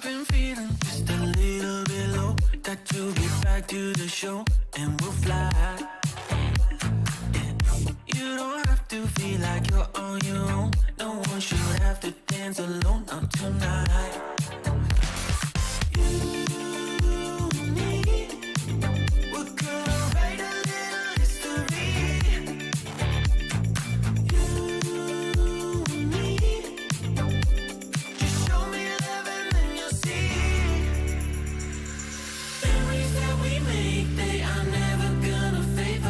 been feeling just a little bit low. Got to get back to the show and we'll fly. You don't have to feel like you're on your own. No one should have to dance alone, not tonight. You and me, we're gonna write a little history. You and me, just show me love and then you'll see. Memories that we make, they are never gonna fade.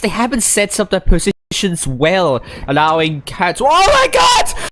They haven't set up their positions well, allowing cats. Oh my god!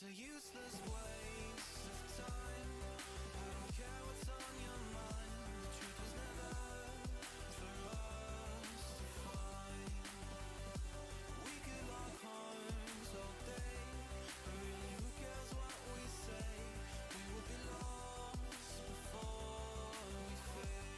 a useless waste of time. I don't care what's on your mind. The truth was never for us to find. We could lock horns all day, but really who cares what we say? We will be lost before we fade.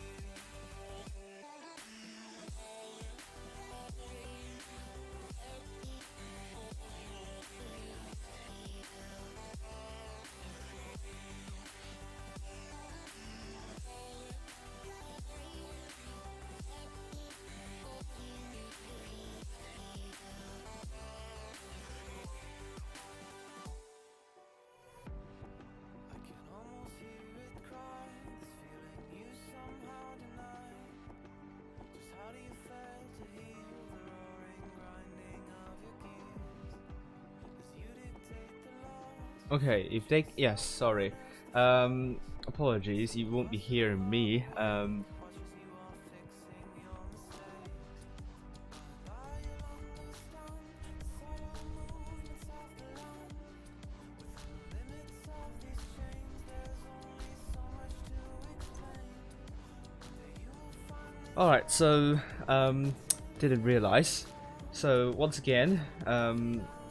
I can almost hear it cry, this feeling you somehow deny. Just how do you fail to heal the roaring, grinding of your gears? As you dictate the laws. Okay, if they yes, sorry. Apologies, you won't be hearing me. Watches you are fixing your mistakes. But I understand the subtle movements of the land. Within the limits of these chains, there's only so much to explain. One day you will find this. Alright, so didn't realize. So once again,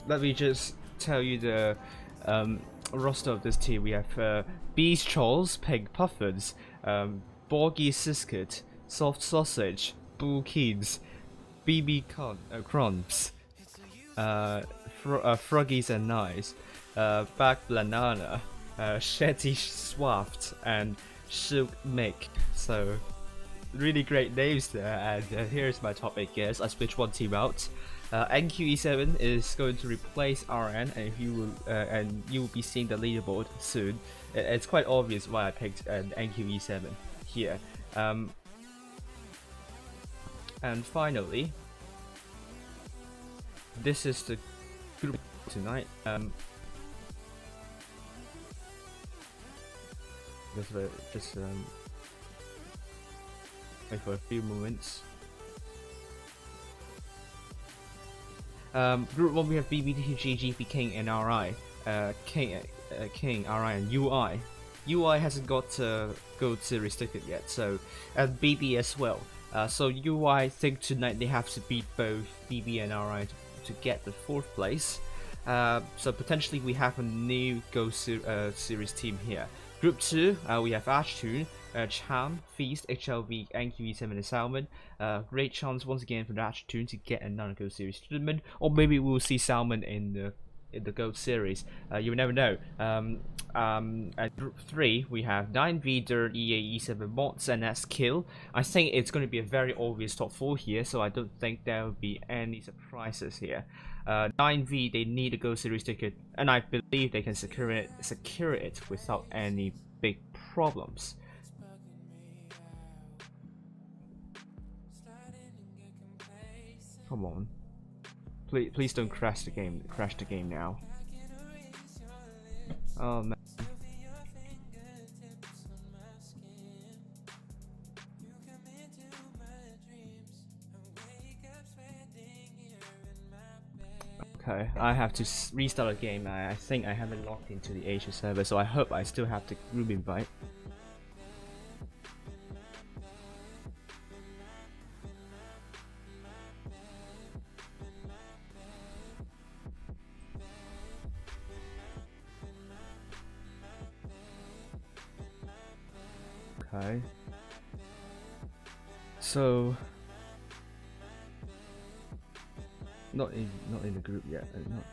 let me just tell you the roster of this team. We have Beast Trolls, Pig Puffins, Borgy Siskit, Soft Sausage, Bull Keens, BB Crumps, Froggies and Knives, Back Banana, Shetty Swaft, and Silk Make. So really great names there, and here's my top 8 guess. I switched one team out. NQE7 is going to replace RN, and if you will be seeing the leaderboard soon. It's quite obvious why I picked NQE7 here. And finally, this is the group tonight. Just wait for a few moments. Group 1 we have BBTG, GP King and RI. King, RI and UI. UI hasn't got Gold Series ticket yet, so and BB as well. So UI think tonight they have to beat both BB and RI to get the 4th place. So potentially we have a new Gold Series team here. Group 2 we have Attribution, Cham, Feast, HLV, NQE7 and Salmon. Great chance once again for the Attribution to get another Gold Series tournament, or maybe we'll see Salmon in the Gold Series. You never know. At Group 3 we have 9V, Dirt, EA, E7 Mods and that's Kill. I think it's going to be a very obvious top 4 here, so I don't think there will be any surprises here. 9V they need a Gold Series ticket, and I believe they can secure it without any big problems. Come on, please don't crash the game. Crash the game now. Oh man. Okay, I have to restart the game. I think I haven't logged into the Asia server, so I hope I still have the group invite. Okay. So not in the group yet. Not.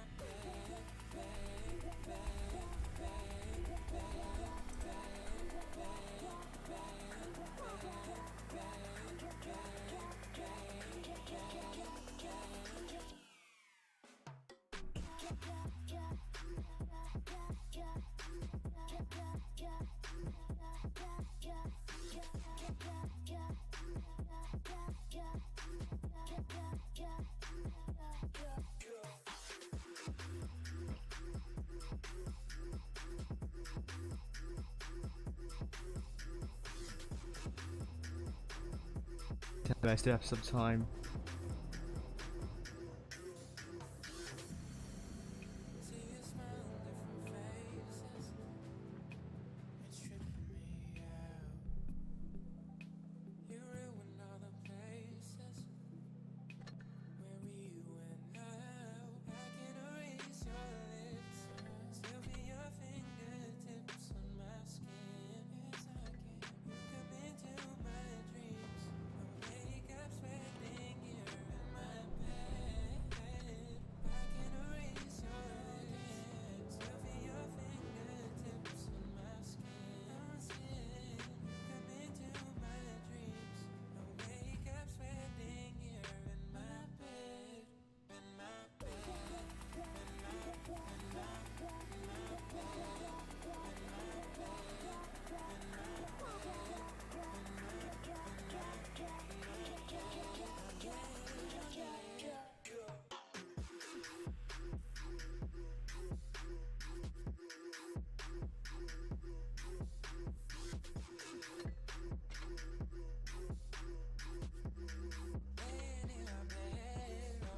I still have some time.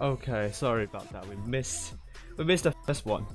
Okay, sorry about that. We missed the first one.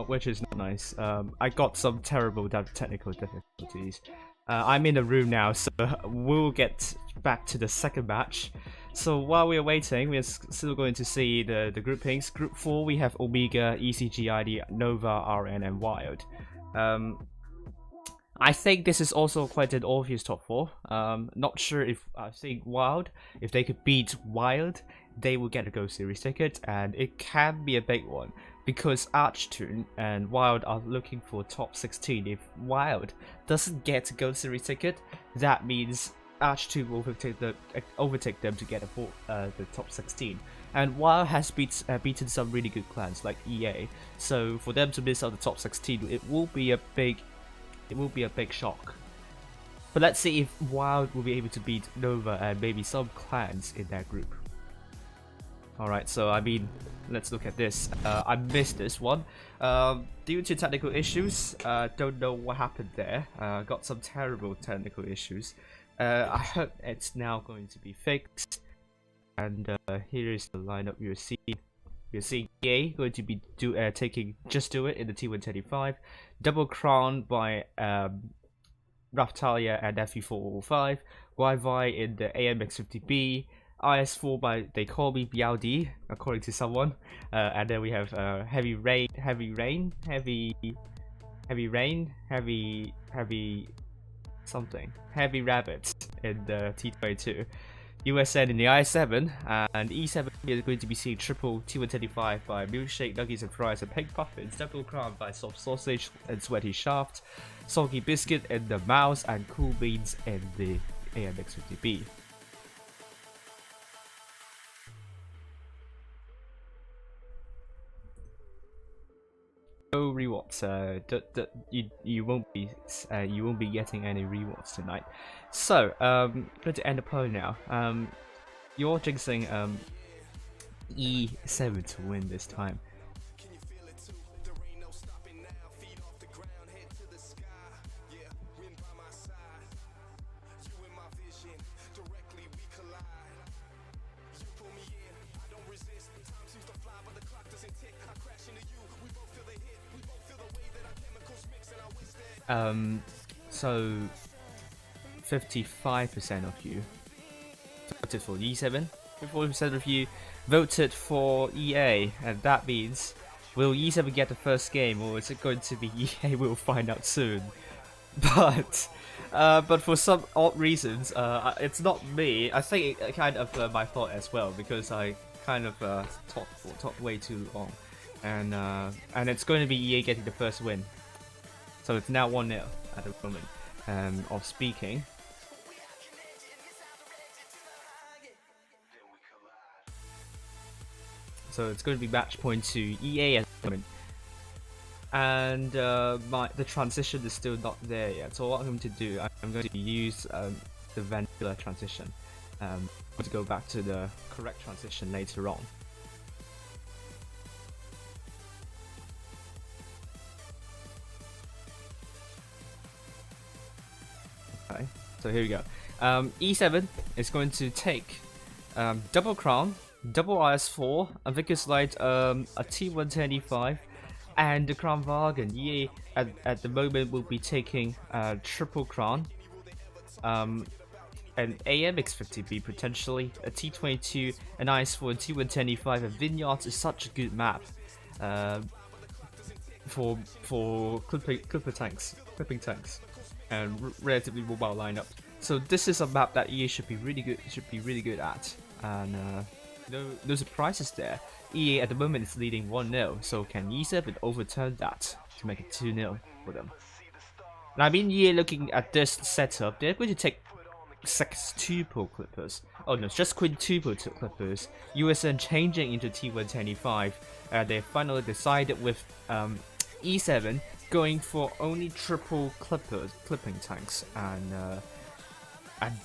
Which is not nice. I got some terrible technical difficulties. I'm in the room now, so we'll get back to the second match. So while we're waiting, we're still going to see the groupings. Group 4, we have Omega, ECGID, Nova, RN, and Wild. I think this is also quite an obvious top 4. Not sure if I think Wild, if they could beat Wild, they will get a Go Series ticket, and it can be a big one because Attribution and Wild are looking for top 16. If Wild doesn't get a Go Series ticket, that means Attribution will overtake them to get the top 16. And Wild has beaten some really good clans like EA, so for them to miss out the top 16, it will be a big shock. But let's see if Wild will be able to beat Nova and maybe some clans in that group. Alright, so I mean, let's look at this. I missed this one. Due to technical issues, don't know what happened there. Got some terrible technical issues. I hope it's now going to be fixed. And here is the lineup you're seeing. You're seeing EA going to be taking Just Do It in the T125. Double Crown by Raftalia and FE405. YY in the AMX50B. IS4 by They Call Me BLD, according to someone. And then we have Heavy Rabbits in the T22. USN in the I7, and E7 is going to be seeing triple T125 by Milkshake, Nuggies and Fries and Pink Puffins, Double Crown by Soft Sausage and Sweaty Shaft, Soggy Biscuit in the Mouse, and Cool Beans in the AMX50B. No rewards. You won't be getting any rewards tonight. So going to end the poll now. You're jinxing E7 to win this time. So 55% of you voted for E7, 40% of you voted for EA, and that means, will E7 get the first game, or is it going to be EA? We'll find out soon. But for some odd reasons, it's not me. I think it kind of my fault as well, because I kind of talked way too long, and it's going to be EA getting the first win. So it's now 1-0 at the moment of speaking. So it's going to be match point to EA at the moment. And the transition is still not there yet. So what I'm going to do, I'm going to use the vanilla transition. I'm going to go back to the correct transition later on. Okay, so here we go. E7 is going to take Double Crown, Double IS4, a Vickers Light, a T125, and the Crown Wagon. EA at the moment will be taking Triple Crown, an AMX50B potentially, a T22, an IS4, and T125. And Vineyards is such a good map for clipping tanks and relatively mobile lineup. So this is a map that EA should be really good at, and no surprises there. EA at the moment is leading 1-0, so can E7 overturn that to make it 2-0 for them? And I mean, EA looking at this setup, they're going to take sextuple clippers. Oh no, it's just quintuple clippers. USN changing into T125, and they finally decided with E7 going for only triple clipping tanks and a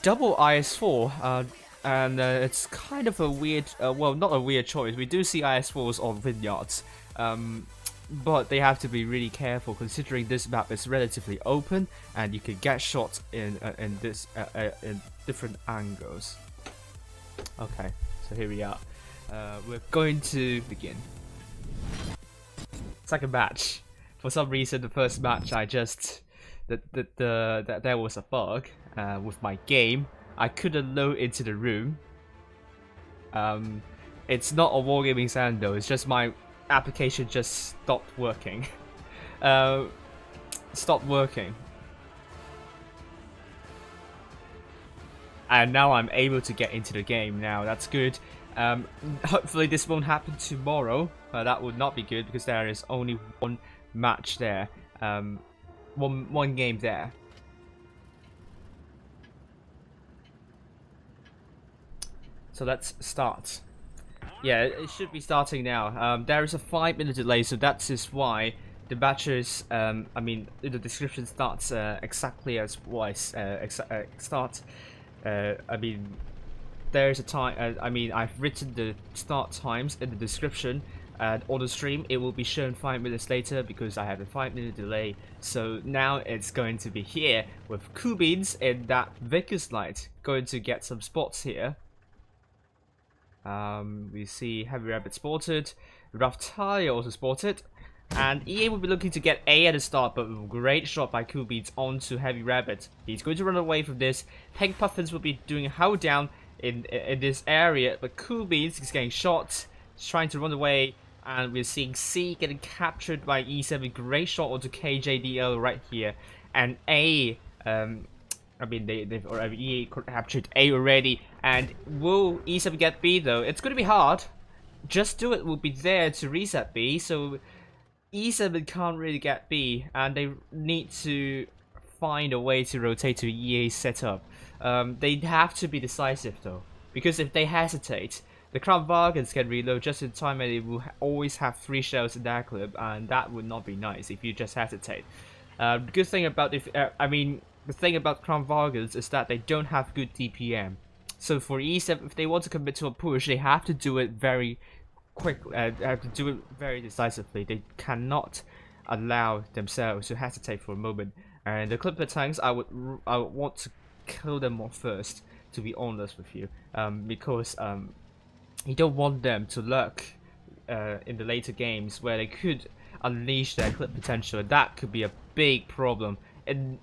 double IS4. And it's kind of a weird, well, not a weird choice. We do see IS4s on vineyards, but they have to be really careful considering this map is relatively open and you can get shots in different angles. Okay, so here we are. We're going to begin. Second match. For some reason, the first match there was a bug with my game. I couldn't load into the room. It's not a wargaming sound though. It's just my application just stopped working. Stopped working. And now I'm able to get into the game now. That's good. Hopefully this won't happen tomorrow. That would not be good because there is only one match there. One game there. So let's start. Yeah, it should be starting now. There is a 5-minute delay, so that is why the matches, I mean, the description starts exactly as was start. I mean, there's a time. I mean, I've written the start times in the description, and on the stream it will be shown 5 minutes later because I have a 5-minute delay. So now it's going to be here with Kubins in that Vickers light, going to get some spots here. We see Heavy Rabbit spotted, Raftalia also spotted, and EA will be looking to get A at the start, but with a great shot by Kubins onto Heavy Rabbit. He's going to run away from this. Pink Puffins will be doing a hold down in this area, but Kubins is getting shot, he's trying to run away, and we're seeing C getting captured by E7. Great shot onto KJDL right here, and A. I mean, they've already EA captured A already, and will E7 get B though? It's going to be hard. Just Do It will be there to reset B, so E7 can't really get B, and they need to find a way to rotate to EA's setup. They have to be decisive though, because if they hesitate, the Crown Bargains can reload just in time, and they will always have 3 shells in their clip, and that would not be nice if you just hesitate. The good thing about the thing about Crown Vargas is that they don't have good DPM. So for E7, if they want to commit to a push, they have to do it very quickly. They have to do it very decisively. They cannot allow themselves to hesitate for a moment. And the Clipper tanks, I would want to kill them off first, to be honest with you, because you don't want them to lurk in the later games where they could unleash their clip potential, and that could be a big problem in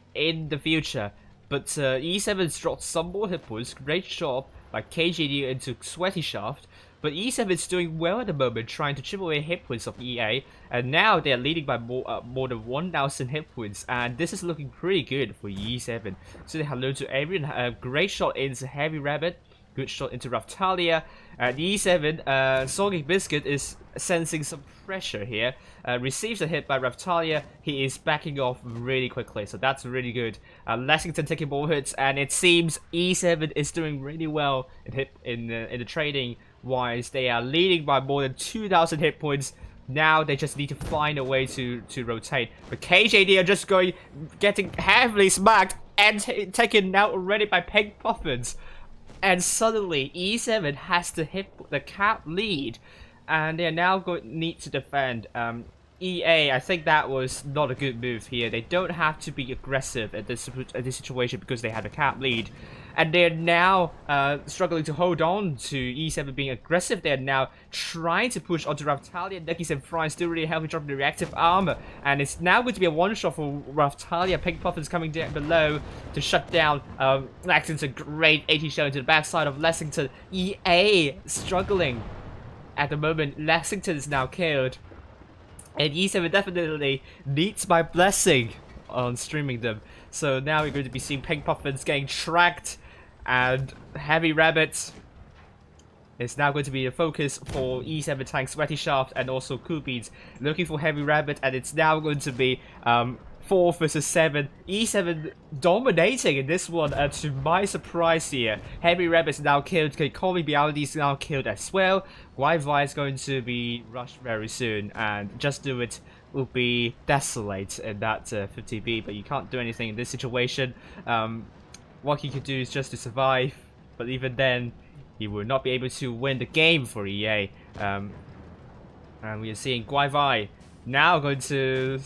the future. But E7's dropped some more hit points. Great shot by KJD into Sweaty Shaft, but E7 is doing well at the moment, trying to chip away hit points of EA, and now they are leading by more than 1,000 hit points, and this is looking pretty good for E7. So hello to everyone. A great shot into Heavy Rabbit. Good shot into Raftalia. E7, Soggy Biscuit is sensing some pressure here. Receives a hit by Raftalia. He is backing off really quickly, so that's really good. Lexington taking more hits, and it seems E7 is doing really well in the trading wise. They are leading by more than 2,000 hit points. Now they just need to find a way to rotate. But KJD are just getting heavily smacked and taken out already by Pink Puffins. And suddenly, E7 has to hit the cap lead, and they are now going to need to defend. EA, I think that was not a good move here. They don't have to be aggressive at this situation because they had a cap lead. And they're now struggling to hold on to E7 being aggressive. They're now trying to push onto Raftalia. Nuggets and Fry still really healthy, dropping the reactive armor. And it's now going to be a one-shot for Raftalia. Pink Puffins coming down below to shut down Lexington. Great 80 shell into the backside of Lexington. EA struggling at the moment. Lexington is now killed. And E7 definitely needs my blessing on streaming them. So now we're going to be seeing Pink Puffins getting tracked, and Heavy Rabbit is now going to be the focus for E7 tank Sweaty Shaft and also Kubins looking for Heavy Rabbit, and it's now going to be 4 versus 7. E7 dominating in this one, to my surprise here. Heavy Rabbit is now killed. Calling Reality is now killed as well. Wi-Fi is going to be rushed very soon, and Just Do It will be desolate in that 50B, but you can't do anything in this situation. What he could do is just to survive, but even then, he will not be able to win the game for EA. And we are seeing Guai now going to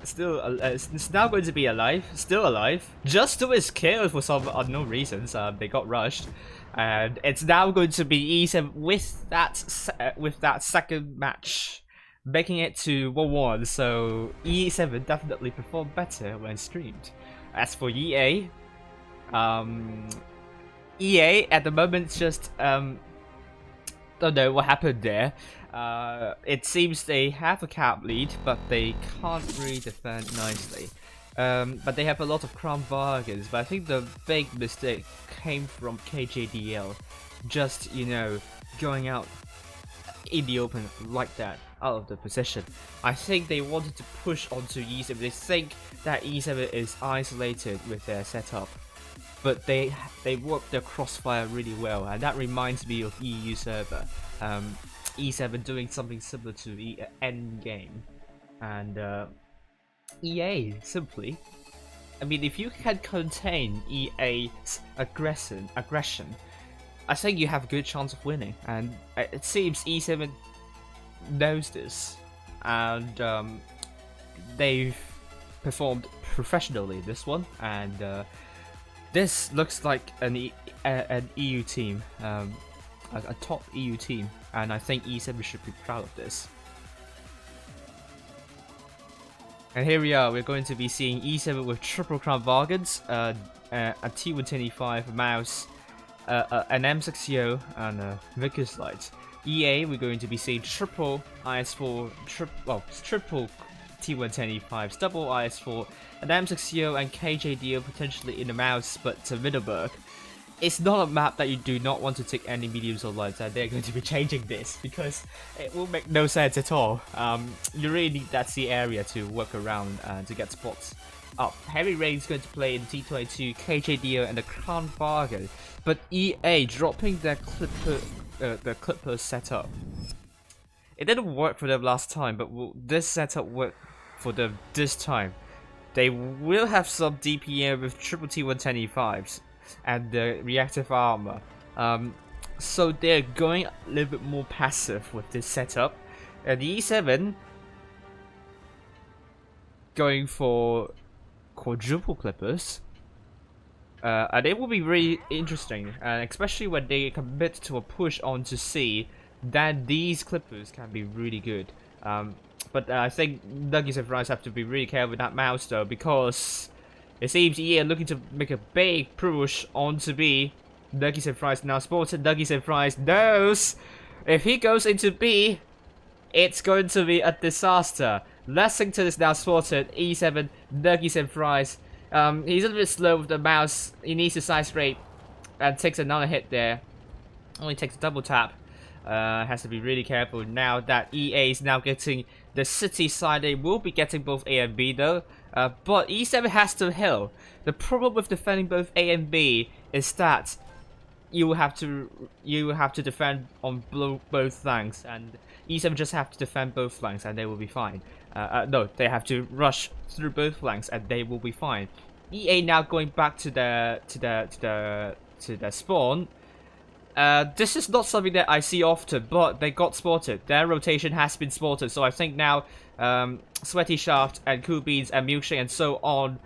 it's now going to be alive, still alive, just to his kill for some unknown reasons. They got rushed, and it's now going to be E7 with that second match, making it to 1-1. So E7 definitely performed better when streamed. As for EA, EA at the moment just don't know what happened there. It seems they have a cap lead, but they can't really defend nicely. But they have a lot of crown bargains. But I think the big mistake came from KJDL, just going out in the open like that, out of the position. I think they wanted to push onto E7. They think that E7 is isolated with their setup, but they work their crossfire really well, and that reminds me of EU server. E7 doing something similar to Endgame, and EA simply. I mean, if you can contain EA's aggression, I think you have a good chance of winning, and it seems E7 knows this, and they've performed professionally this one, and this looks like an EU team, a top EU team, and I think E7 should be proud of this. And here we are, we're going to be seeing E7 with triple crown bargains, a T125 mouse, an M6O, and a Vickers light. EA, we're going to be seeing triple IS4, triple T125s, double IS4, an M6O, and KJDO potentially in the mouse, but to Middleburg. It's not a map that you do not want to take any mediums or lights, and they're going to be changing this because it will make no sense at all. You really need that C area to work around to get spots up. Heavy Rain is going to play in T22, KJDO, and the Crown Bargain, but EA dropping their Clipper setup. It didn't work for them last time, but will this setup work for them this time? They will have some DPM with triple T125s and the reactive armor, so they're going a little bit more passive with this setup, and the E7 going for quadruple clippers, and it will be really interesting, and especially when they commit to a push onto C, then these clippers can be really good. But I think Nuggies and Fries have to be really careful with that mouse though, because it seems EA are looking to make a big push onto B. Nuggies and Fries now spotted. Nuggies and Fries knows if he goes into B, it's going to be a disaster. Lessington is now spotted. E7, Nuggies and Fries. He's a little bit slow with the mouse. He needs to side scrape and takes another hit there. Only takes a double tap. Has to be really careful now that EA is now getting the city side. They will be getting both A and B though. But E7 has to heal. The problem with defending both A and B is that you will have to defend on both flanks, and E7 just have to defend both flanks and they will be fine. No, they have to rush through both flanks and they will be fine. EA now going back to the spawn. This is not something that I see often, but they got spotted. Their rotation has been spotted, so I think now Sweaty Shaft and Cool Beans and Milkshake and so on,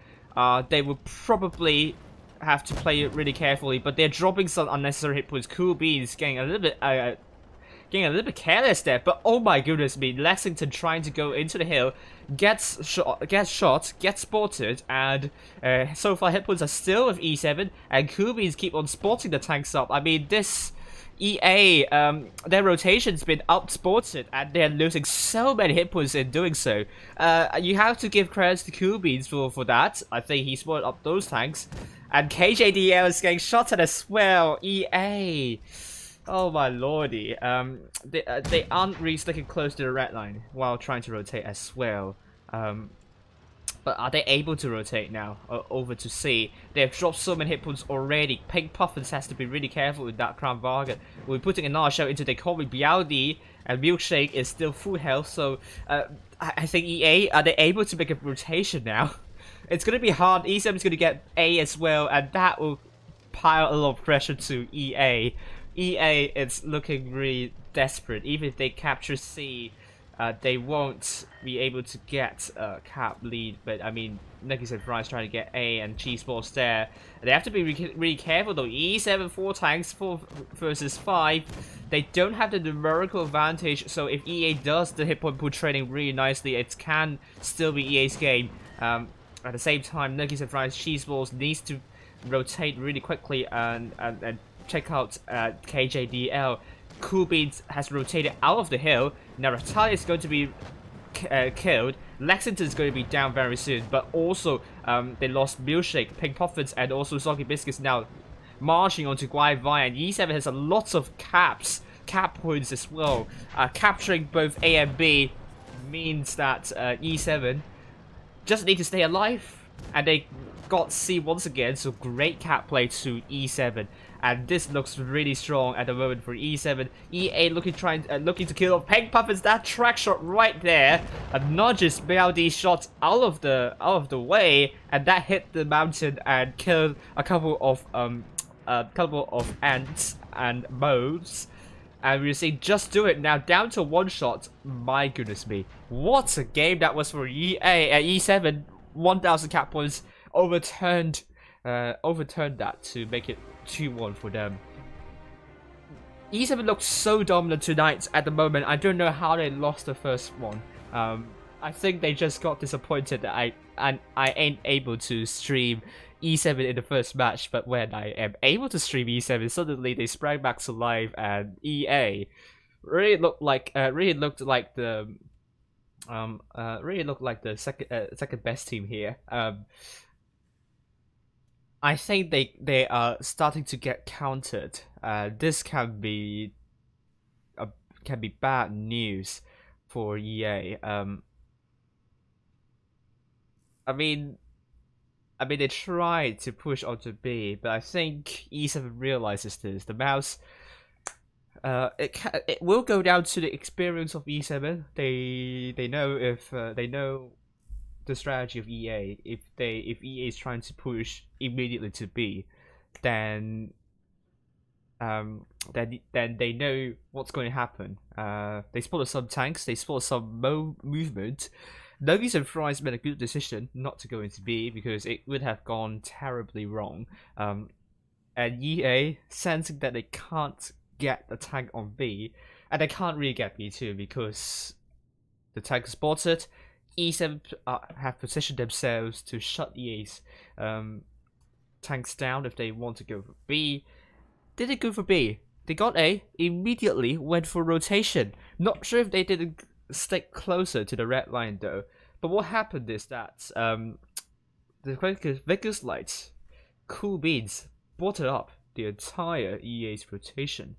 they will probably have to play it really carefully, but they're dropping some unnecessary hit points. Cool Beans getting a little bit careless there, but oh my goodness me, Lexington trying to go into the hill, gets shot, gets spotted, and so far hit points are still with E7, and Cool Beans keep on spotting the tanks up. I mean, this EA, their rotation's been outsported, and they're losing so many hit points in doing so. You have to give credits to Cool Beans for that. I think he spotted up those tanks, and KJDL is getting shot at as well. EA. Oh my lordy, they aren't really sticking close to the red line while trying to rotate as well. But are they able to rotate now over to C? They have dropped so many hit points already. Pink Puffins has to be really careful with that Crown Bargain. We're putting another shell into the Kobe Bialdi, and Milkshake is still full health. So I think EA, are they able to make a rotation now? It's going to be hard. E7 is going to get A as well, and that will pile a lot of pressure to EA. EA is looking really desperate. Even if they capture C, they won't be able to get a cap lead. But I mean, Nuggets and Fries trying to get A and Cheese Balls there. They have to be really careful though. E7 4 tanks, 4 versus 5. They don't have the numerical advantage, so if EA does the hit point pool training really nicely, it can still be EA's game. At the same time, Nuggets and Fries Cheese Balls needs to rotate really quickly and check out KJDL. Cool Beans has rotated out of the hill. Now Natalia is going to be killed. Lexington is going to be down very soon, but also they lost Milkshake, Pink Puffins, and also Soggy Biscuits now marching onto Guai and E7 has a lot of cap points as well. Capturing both A and B means that E7 just need to stay alive, and they got C once again, so great cap play to E7, and this looks really strong at the moment for E7. EA looking to kill off Pink Puffins. That track shot right there, nudges BLD shot out of the way, and that hit the mountain and killed a couple of ants and moles. And we see just do it now, down to 1 shot. My goodness me, what a game that was for EA. E7 1000 cap points overturned that to make it 2-1 for them. E7 looks so dominant tonight at the moment. I don't know how they lost the first one. I think they just got disappointed that I ain't able to stream E7 in the first match, but when I am able to stream E7, suddenly they sprang back to life, and EA really looked like the second best team here. I think they are starting to get countered. This can be bad news for EA. I mean, they tried to push onto B, but I think E7 realizes this. The mouse, it will go down to the experience of E7. They know they know the strategy of EA. If EA is trying to push immediately to B, then they know what's going to happen. They spotted some tanks. They spotted some movement. Nuggets and Fries made a good decision not to go into B because it would have gone terribly wrong. And EA, sensing that they can't get a tank on B, and they can't really get B too because the tank is spotted, E7 have positioned themselves to shut EA's tanks down if they want to go for B. Did they go for B? They got A, immediately went for rotation. Not sure if they didn't stick closer to the red line though. But what happened is that the Vegas Lights, Cool Beans, bottled up the entire EA's rotation.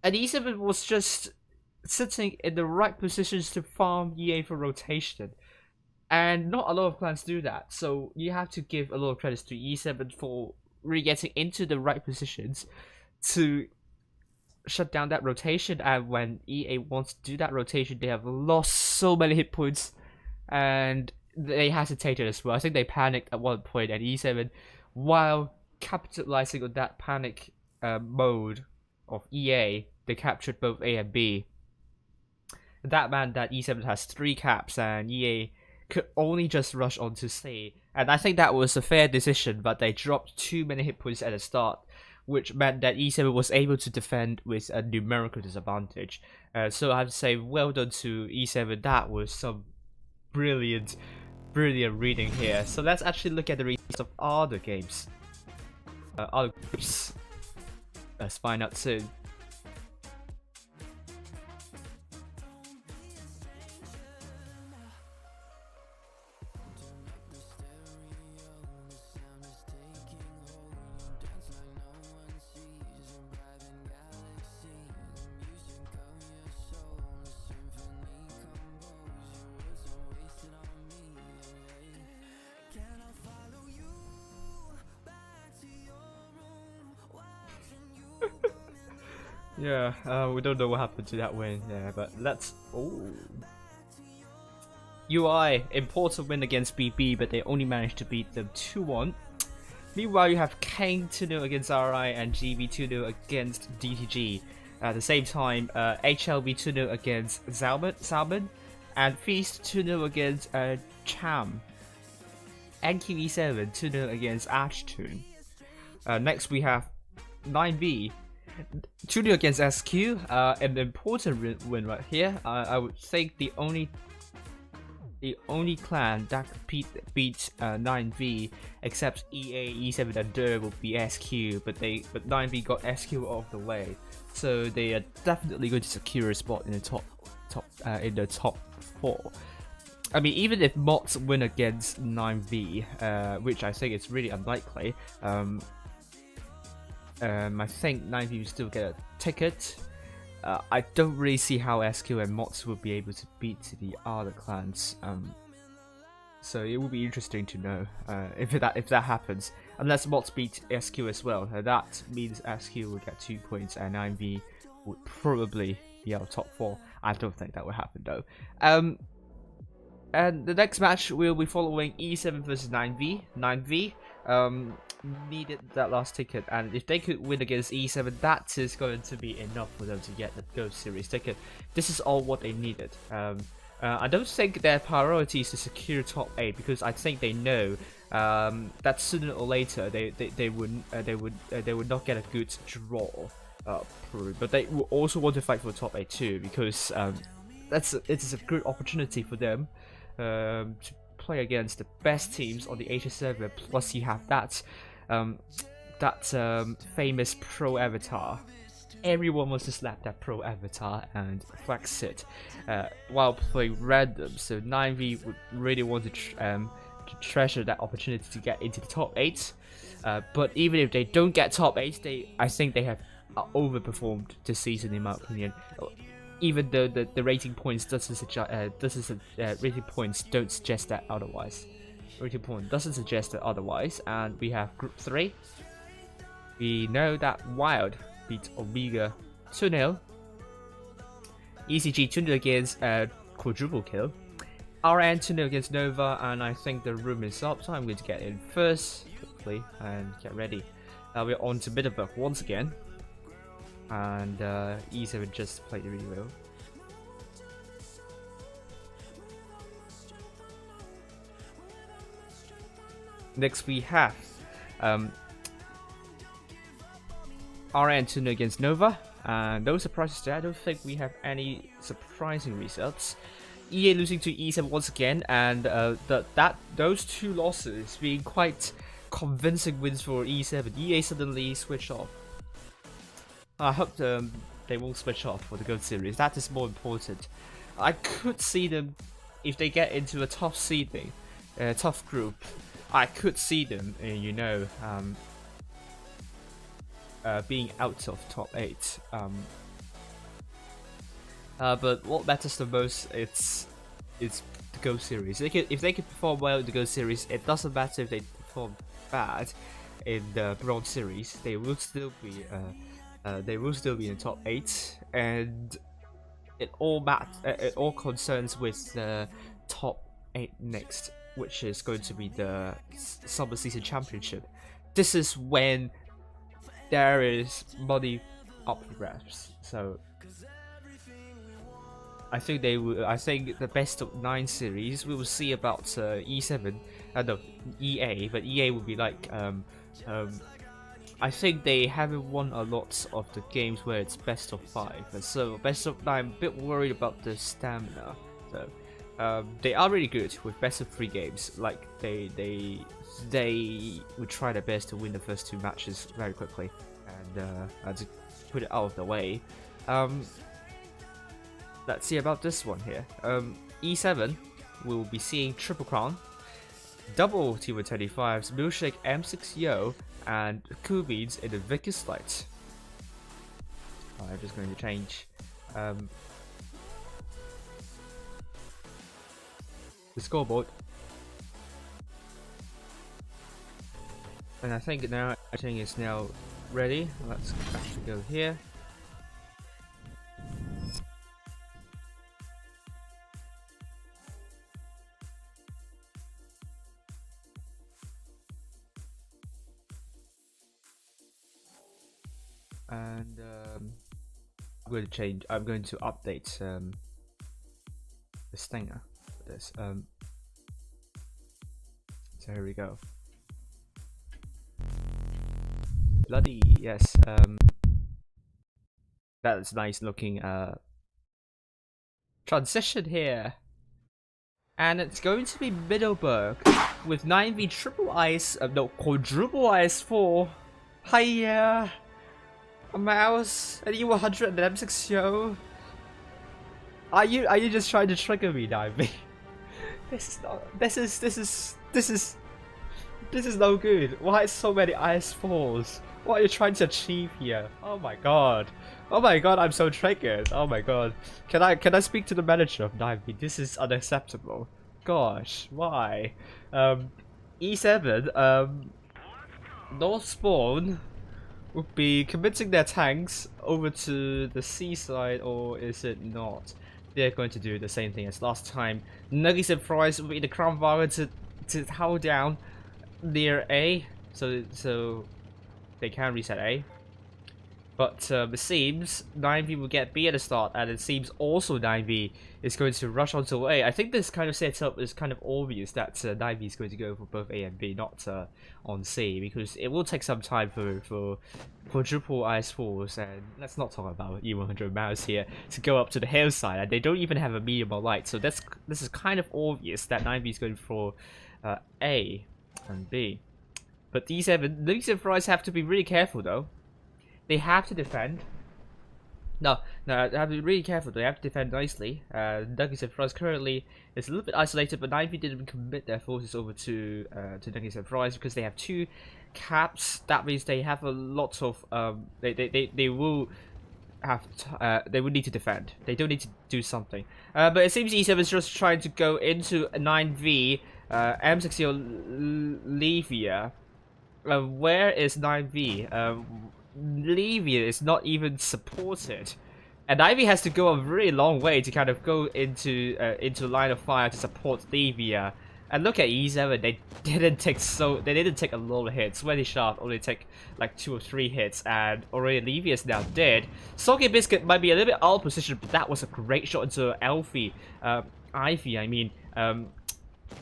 And E7 was just sitting in the right positions to farm EA for rotation. And not a lot of clans do that. So you have to give a lot of credits to E7 for really getting into the right positions to shut down that rotation. And when EA wants to do that rotation, they have lost so many hit points, and they hesitated as well. I think they panicked at one point, and E7, while capitalizing on that panic mode of EA, they captured both A and B. That meant that E7 has 3 caps, and EA could only just rush on to C. And I think that was a fair decision, but they dropped too many hit points at the start, which meant that E7 was able to defend with a numerical disadvantage. So I have to say, well done to E7. That was some brilliant reading here. So let's actually look at the results of other games. Other groups. Let's find out soon. Yeah, we don't know what happened to that win. Yeah, but let's. Oh. UI important win against BB, but they only managed to beat them 2-1. Meanwhile, you have Kane 2-0 against RI and GB 2-0 against DTG. At the same time, HLB 2-0 against Salmon, and Feast 2-0 against Cham. NQE7 2-0 against Ashton. Next, we have 9V 2-0 against SQ. An important win right here. I would think the only clan that could beat 9V except EA, E7 and DER will be SQ, but 9V got SQ off the way, so they are definitely going to secure a spot in the top 4. I mean, even if Mods win against 9V, which I think is really unlikely, I think 9V will still get a ticket. I don't really see how SQ and Mods will be able to beat the other clans. So it will be interesting to know if that happens. Unless Mods beat SQ as well, that means SQ will get 2 points and 9V would probably be our top 4. I don't think that will happen though. And the next match will be following E7 versus 9V. 9V needed that last ticket, and if they could win against E7, that is going to be enough for them to get the Go Series ticket. This is all what they needed. I don't think their priority is to secure top 8, because I think they know that sooner or later they would not get a good draw. But they will also want to fight for top 8 too, because it is a good opportunity for them to play against the best teams on the Asia server. Plus, you have that famous pro avatar. Everyone wants to slap that pro avatar and flex it while playing random. So 9V would really want to treasure that opportunity to get into the top 8. But even if they don't get top 8, I think they have overperformed this season, in my opinion. Even though the rating points rating points don't suggest that otherwise. Rating point doesn't suggest that otherwise. And we have Group 3. We know that Wild beat Omega 2-0. ECG 2-0 against quadruple kill. RN 2-0 against Nova, and I think the room is up, so I'm going to get in first quickly and get ready. We're on to Middleburg once again. And E7 just played really well. Next we have RN 2-0 against Nova, and no surprises there. I don't think we have any surprising results. EA losing to E7 once again, and those two losses being quite convincing wins for E7. EA suddenly switched off. I hope they won't switch off for the Gold Series. That is more important. I could see them, if they get into a tough seeding, tough group, I could see them, being out of top 8. But what matters the most is the Go Series. If they can perform well in the Go Series, it doesn't matter if they perform bad in the Bronze Series. They will still be in the top 8, and it all concerns with the top 8 next, which is going to be the Summer Season Championship. This is when there is money up for grabs. So I think the best of 9 series we will see about E7, no, EA, but EA will be like I think they haven't won a lot of the games where it's best of 5, and so best of 9, I'm a bit worried about the stamina. So they are really good with best of 3 games. Like they would try their best to win the first 2 matches very quickly, and to put it out of the way. Let's see about this one here. E7 will be seeing Triple Crown, double Team 25's Milkshake M6 Yo, and Cool Beans in the Vickers Light. I'm just going to change the scoreboard, and I think now everything is now ready. Let's actually go here. And I'm going to change. I'm going to update the stinger for this. So here we go. Bloody yes. That's nice looking transition here. And it's going to be Middleburg with 9v triple ice, no, quadruple ice 4. Hiya! A mouse, and you 100 and M6 yo. Are you just trying to trigger me, 9v? This is no good. Why so many IS4s? What are you trying to achieve here? Oh my god. Oh my god, I'm so triggered. Oh my god. Can I speak to the manager of 9v? This is unacceptable. Gosh, why? E7, North Spawn would be committing their tanks over to the seaside, or is it not? They're going to do the same thing as last time. Nuggies and Fries will be the crown Vaga to hold down near A, so they can reset A. But it seems 9v will get B at the start, and it seems also 9v is going to rush onto A. I think this kind of setup is kind of obvious that 9v is going to go for both A and B, not on C, because it will take some time for quadruple IS4s, and let's not talk about E100 mouse here, to go up to the hillside, and they don't even have a medium or light, so this is kind of obvious that 9v is going for A and B. But these Fries have to be really careful though. They have to defend. No, they have to be really careful. They have to defend nicely. Nuggies and Fries currently is a little bit isolated, but 9v didn't commit their forces over to Nuggies and Fries because they have 2 caps. That means they have a lot of they will have they would need to defend. They don't need to do something. But it seems E7 is just trying to go into a 9v M60 Levia. Where is 9v? Levia is not even supported, and Ivy has to go a really long way to kind of go into line of fire to support Levia. And look at E7, they didn't take a lot of hits. Sweaty Shaft only take like 2 or 3 hits, and already Levia is now dead. Soggy Biscuit might be a little bit out of position, but that was a great shot into Ivy. I mean,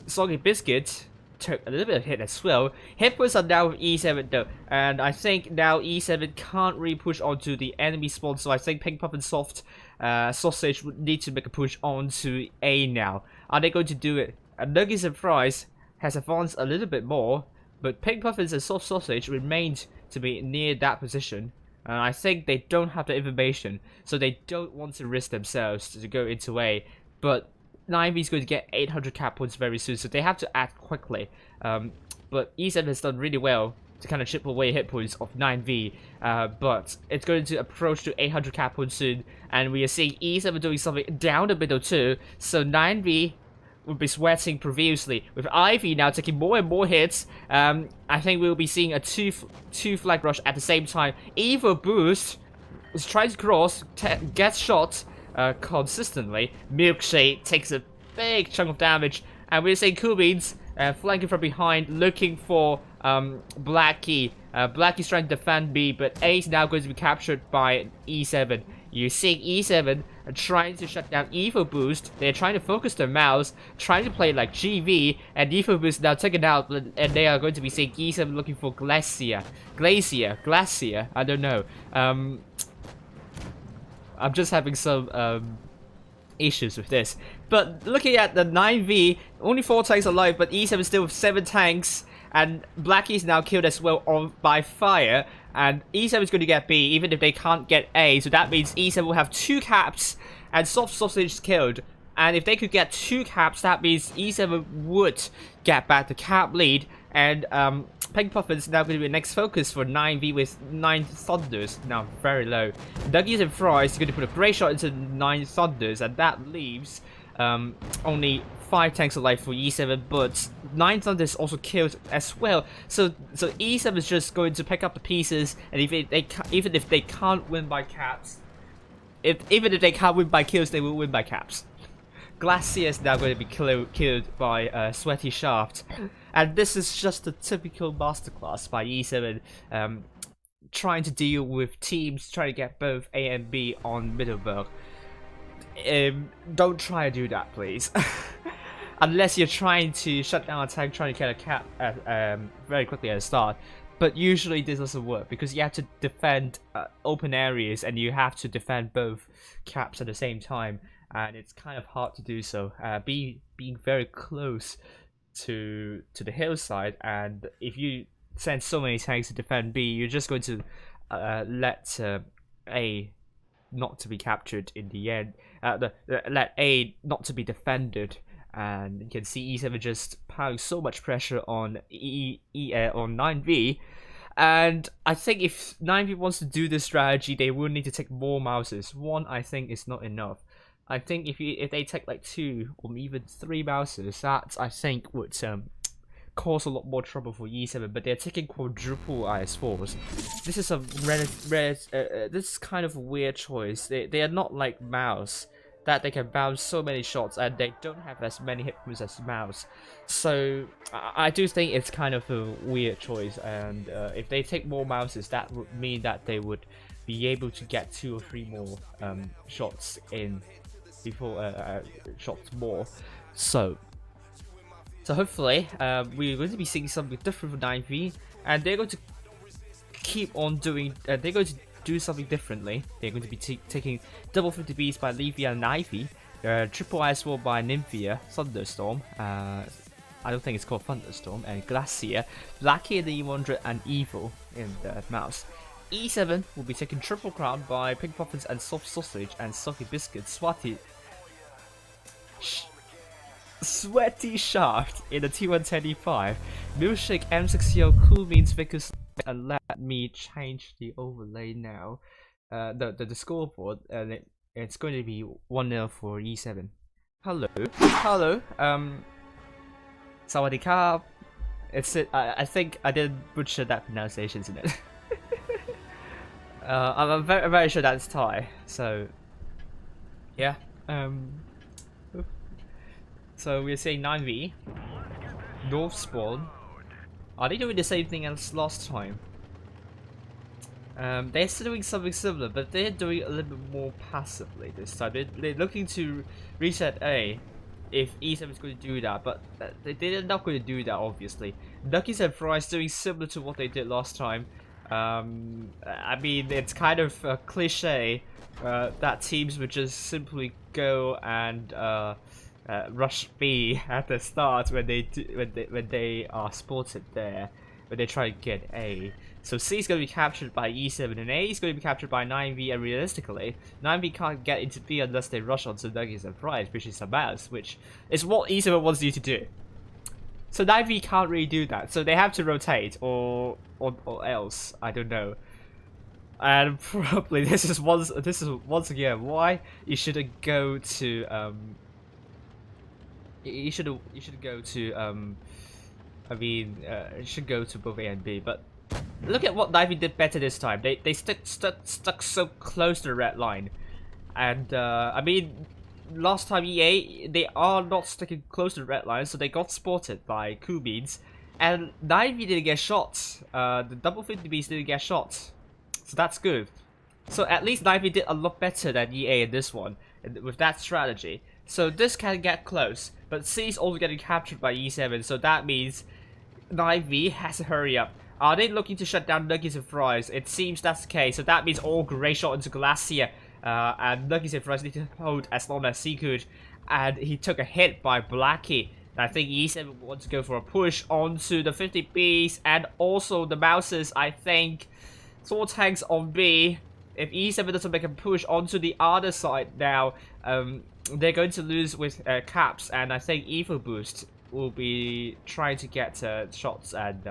Soggy Biscuit took a little bit of hit as well. Hit points are now with E7 though, and I think now E7 can't really push onto the enemy spawn, so I think Pink Puff and Soft Sausage would need to make a push onto A now. Are they going to do it? Nuggies and Fries has advanced a little bit more, but Pink Puffins and Soft Sausage remained to be near that position, and I think they don't have the information, so they don't want to risk themselves to go into A. But 9v is going to get 800 cap points very soon, so they have to act quickly. But E7 has done really well to kind of chip away hit points of 9v, but it's going to approach to 800 cap points soon, and we are seeing E7 doing something down the middle too, so 9v will be sweating profusely. With Ivy now taking more and more hits, I think we'll be seeing a two flag rush at the same time. Evil Boost is trying to cross, gets shot consistently. Milkshake takes a big chunk of damage, and we're seeing Coolbeans flanking from behind, looking for Blackie. Blackie's trying to defend B, but A is now going to be captured by E7. You're seeing E7 trying to shut down Evil Boost. They're trying to focus their mouse, trying to play like GV, and Evil Boost now taken out, and they are going to be seeing E7 looking for Glacier, I don't know. I'm just having some issues with this. But looking at the 9v, only 4 tanks alive, but E7 still with 7 tanks, and Blackie's now killed as well by fire, and E7 is going to get B even if they can't get A, so that means E7 will have 2 caps and Soft Sausage is killed. And if they could get 2 caps, that means E7 would get back the cap lead, and Pink Puffin is now going to be the next focus for 9v with 9 Thunders, now very low. Nuggies and Fries are going to put a great shot into 9 Thunders, and that leaves only 5 tanks alive for E7, but 9 Thunders also killed as well. So E7 is just going to pick up the pieces, and even if they can't win by caps, even if they can't win by kills, they will win by caps. Glacier is now going to be killed by Sweaty Shaft, and this is just a typical masterclass by E7, trying to deal with teams trying to get both A and B on Middleburg. Don't try to do that, please. Unless you're trying to shut down a tank, trying to get a cap very quickly at the start. But usually this doesn't work because you have to defend open areas and you have to defend both caps at the same time, and it's kind of hard to do so. Being very close to the hillside, and if you send so many tanks to defend B, you're just going to let A not to be captured in the end. Let A not to be defended, and you can see E7 just piling so much pressure on on 9V. And I think if 9V wants to do this strategy, they will need to take more mouses. One, I think, is not enough. I think if they take like 2 or even 3 mouses, that I think would cause a lot more trouble for E7. But they're taking quadruple IS4s. This is a this is kind of a weird choice. They are not like mouse that they can bounce so many shots, and they don't have as many hit points as mouse. So I do think it's kind of a weird choice. And if they take more mouses, that would mean that they would be able to get 2 or 3 more shots in before shots more. So hopefully we're going to be seeing something different for 9V, and they're going to keep on doing. They're going to do something differently. They're going to be taking double 50Bs by Levia and Ivy, triple IS4 by Nymphia, Thunderstorm. I don't think it's called Thunderstorm, and Glacier, Blackie in the E100, and Evil in the mouse. E7 will be taking triple crown by Pink Puffins and Soft Sausage and Soggy Biscuit, Sweaty Shaft in the T125, Milkshake M60 Cool Means Vickers, and let me change the overlay now. The scoreboard, and it's going to be 1-0 for E7. Hello. Sawadee It's it. I think I did butcher that pronunciation, isn't it? I'm very sure that's Thai. So yeah. So we're saying 9V, North Spawn. Are they doing the same thing as last time? They're still doing something similar, but they're doing it a little bit more passively this time. They're looking to reset A if E7 is going to do that, but they're not going to do that, obviously. Nuggets and Fries doing similar to what they did last time. I mean, it's kind of a cliche that teams would just simply go and rush B at the start when they are spotted there, when they try to get A. So C is going to be captured by E7 and A is going to be captured by 9V, and realistically 9V can't get into B unless they rush onto Nuggets and Fries, which is a mouse, which is what E7 wants you to do. So 9V can't really do that, so they have to rotate or else, I don't know. And probably this is once again why you shouldn't go to you should go to I mean you should go to both A and B, but look at what 9V did better this time. They stuck so close to the red line, and I mean last time EA they are not sticking close to the red line, so they got spotted by Kubins, and 9V didn't get shot. The double 50Bs didn't get shot, so that's good. So at least 9V did a lot better than EA in this one with that strategy. So this can get close, but C is also getting captured by E7, so that means 9V has to hurry up. Are they looking to shut down Nuggets and Fries? It seems that's the case, so that means all great shot into Glacier, and Nuggets and Fries need to hold as long as he could, and he took a hit by Blackie. I think E7 wants to go for a push onto the 50Bs and also the mouses. I think 4 tanks on B. If E7 doesn't make a push onto the other side now, they're going to lose with caps, and I think Evil Boost will be trying to get shots, and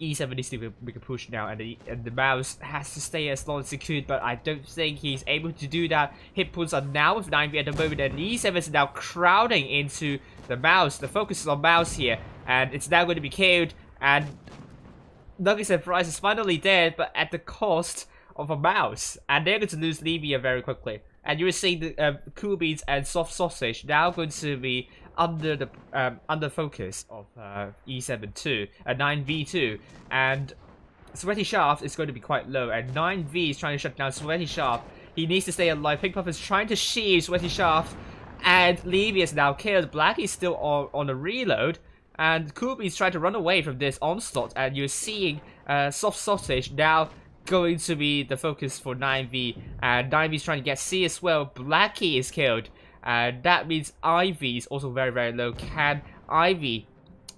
E7 needs to make a push now, and the mouse has to stay as long as he could, but I don't think he's able to do that. Hit points are now with 9V at the moment, and E7 is now crowding into the mouse. The focus is on mouse here, and it's now going to be killed, and Nuggets and Fries is finally dead, but at the cost of a mouse, and they're going to lose Levia very quickly. And you're seeing the Cool Beans and Soft Sausage now going to be under the under focus of E7 too, 9V2, and Sweaty Shaft is going to be quite low, and 9V is trying to shut down Sweaty Shaft. He needs to stay alive. Pink Puff is trying to sheave Sweaty Shaft, and Levy is now killed. Blackie's still on a reload, and Kubi's trying to run away from this onslaught, and you're seeing Soft Sausage now going to be the focus for 9V, and 9V is trying to get C as well. Blackie is killed, and that means Ivy is also very, very low. Can Ivy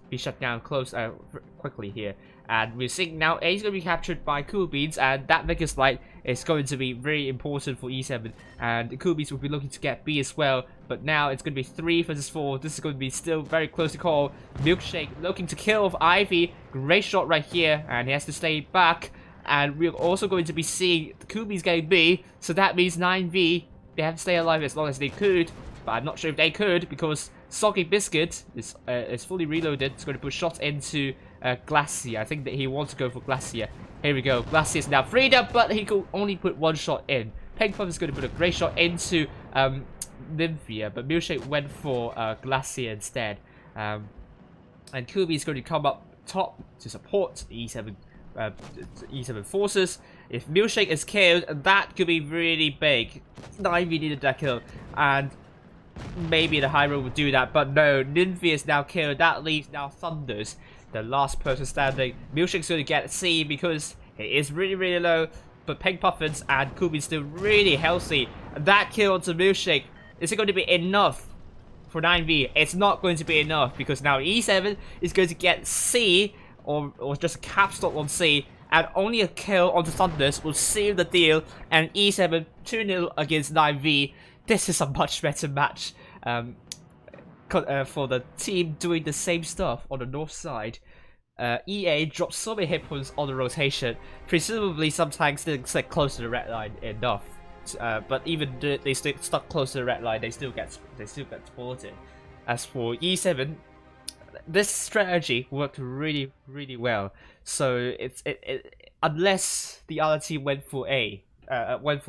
be shut down quickly here? And we're seeing now A is going to be captured by Cool Beans, and that Vegas Light is going to be very important for E7. And Cool Beans will be looking to get B as well, but now it's going to be 3 versus 4. This is going to be still very close to call. Milkshake looking to kill off Ivy. Great shot right here, and he has to stay back. And we're also going to be seeing Cool Beans getting B, so that means 9V, they have to stay alive as long as they could. But I'm not sure if they could, because Soggy Biscuit is fully reloaded. It's going to put shots into Glacier. I think that he wants to go for Glacier. Here we go. Glacier is now freed up, but he could only put 1 shot in. Pink Puff is going to put a great shot into Nymphia, but Milkshake went for Glacier instead. And Kubi is going to come up top to support the E7 forces. If Milkshake is killed, that could be really big. 9V needed that kill, and maybe the high road would do that, but no, Nymphia is now killed. That leaves now Thunders, the last person standing. Milkshake's going to get C because it is really, really low, but Pink Puffins and Kubi's still really healthy. That kill onto Milkshake, is it going to be enough for 9V? It's not going to be enough, because now E7 is going to get C, or just a cap stop on C, and only a kill onto Thunders will seal the deal, and E7 2-0 against 9V. This is a much better match for the team doing the same stuff on the north side. EA dropped so many hit points on the rotation. Presumably some tanks didn't stick close to the red line enough. But even they stuck close to the red line, they still get supported. As for E7, this strategy worked really, really well. So unless the other team went for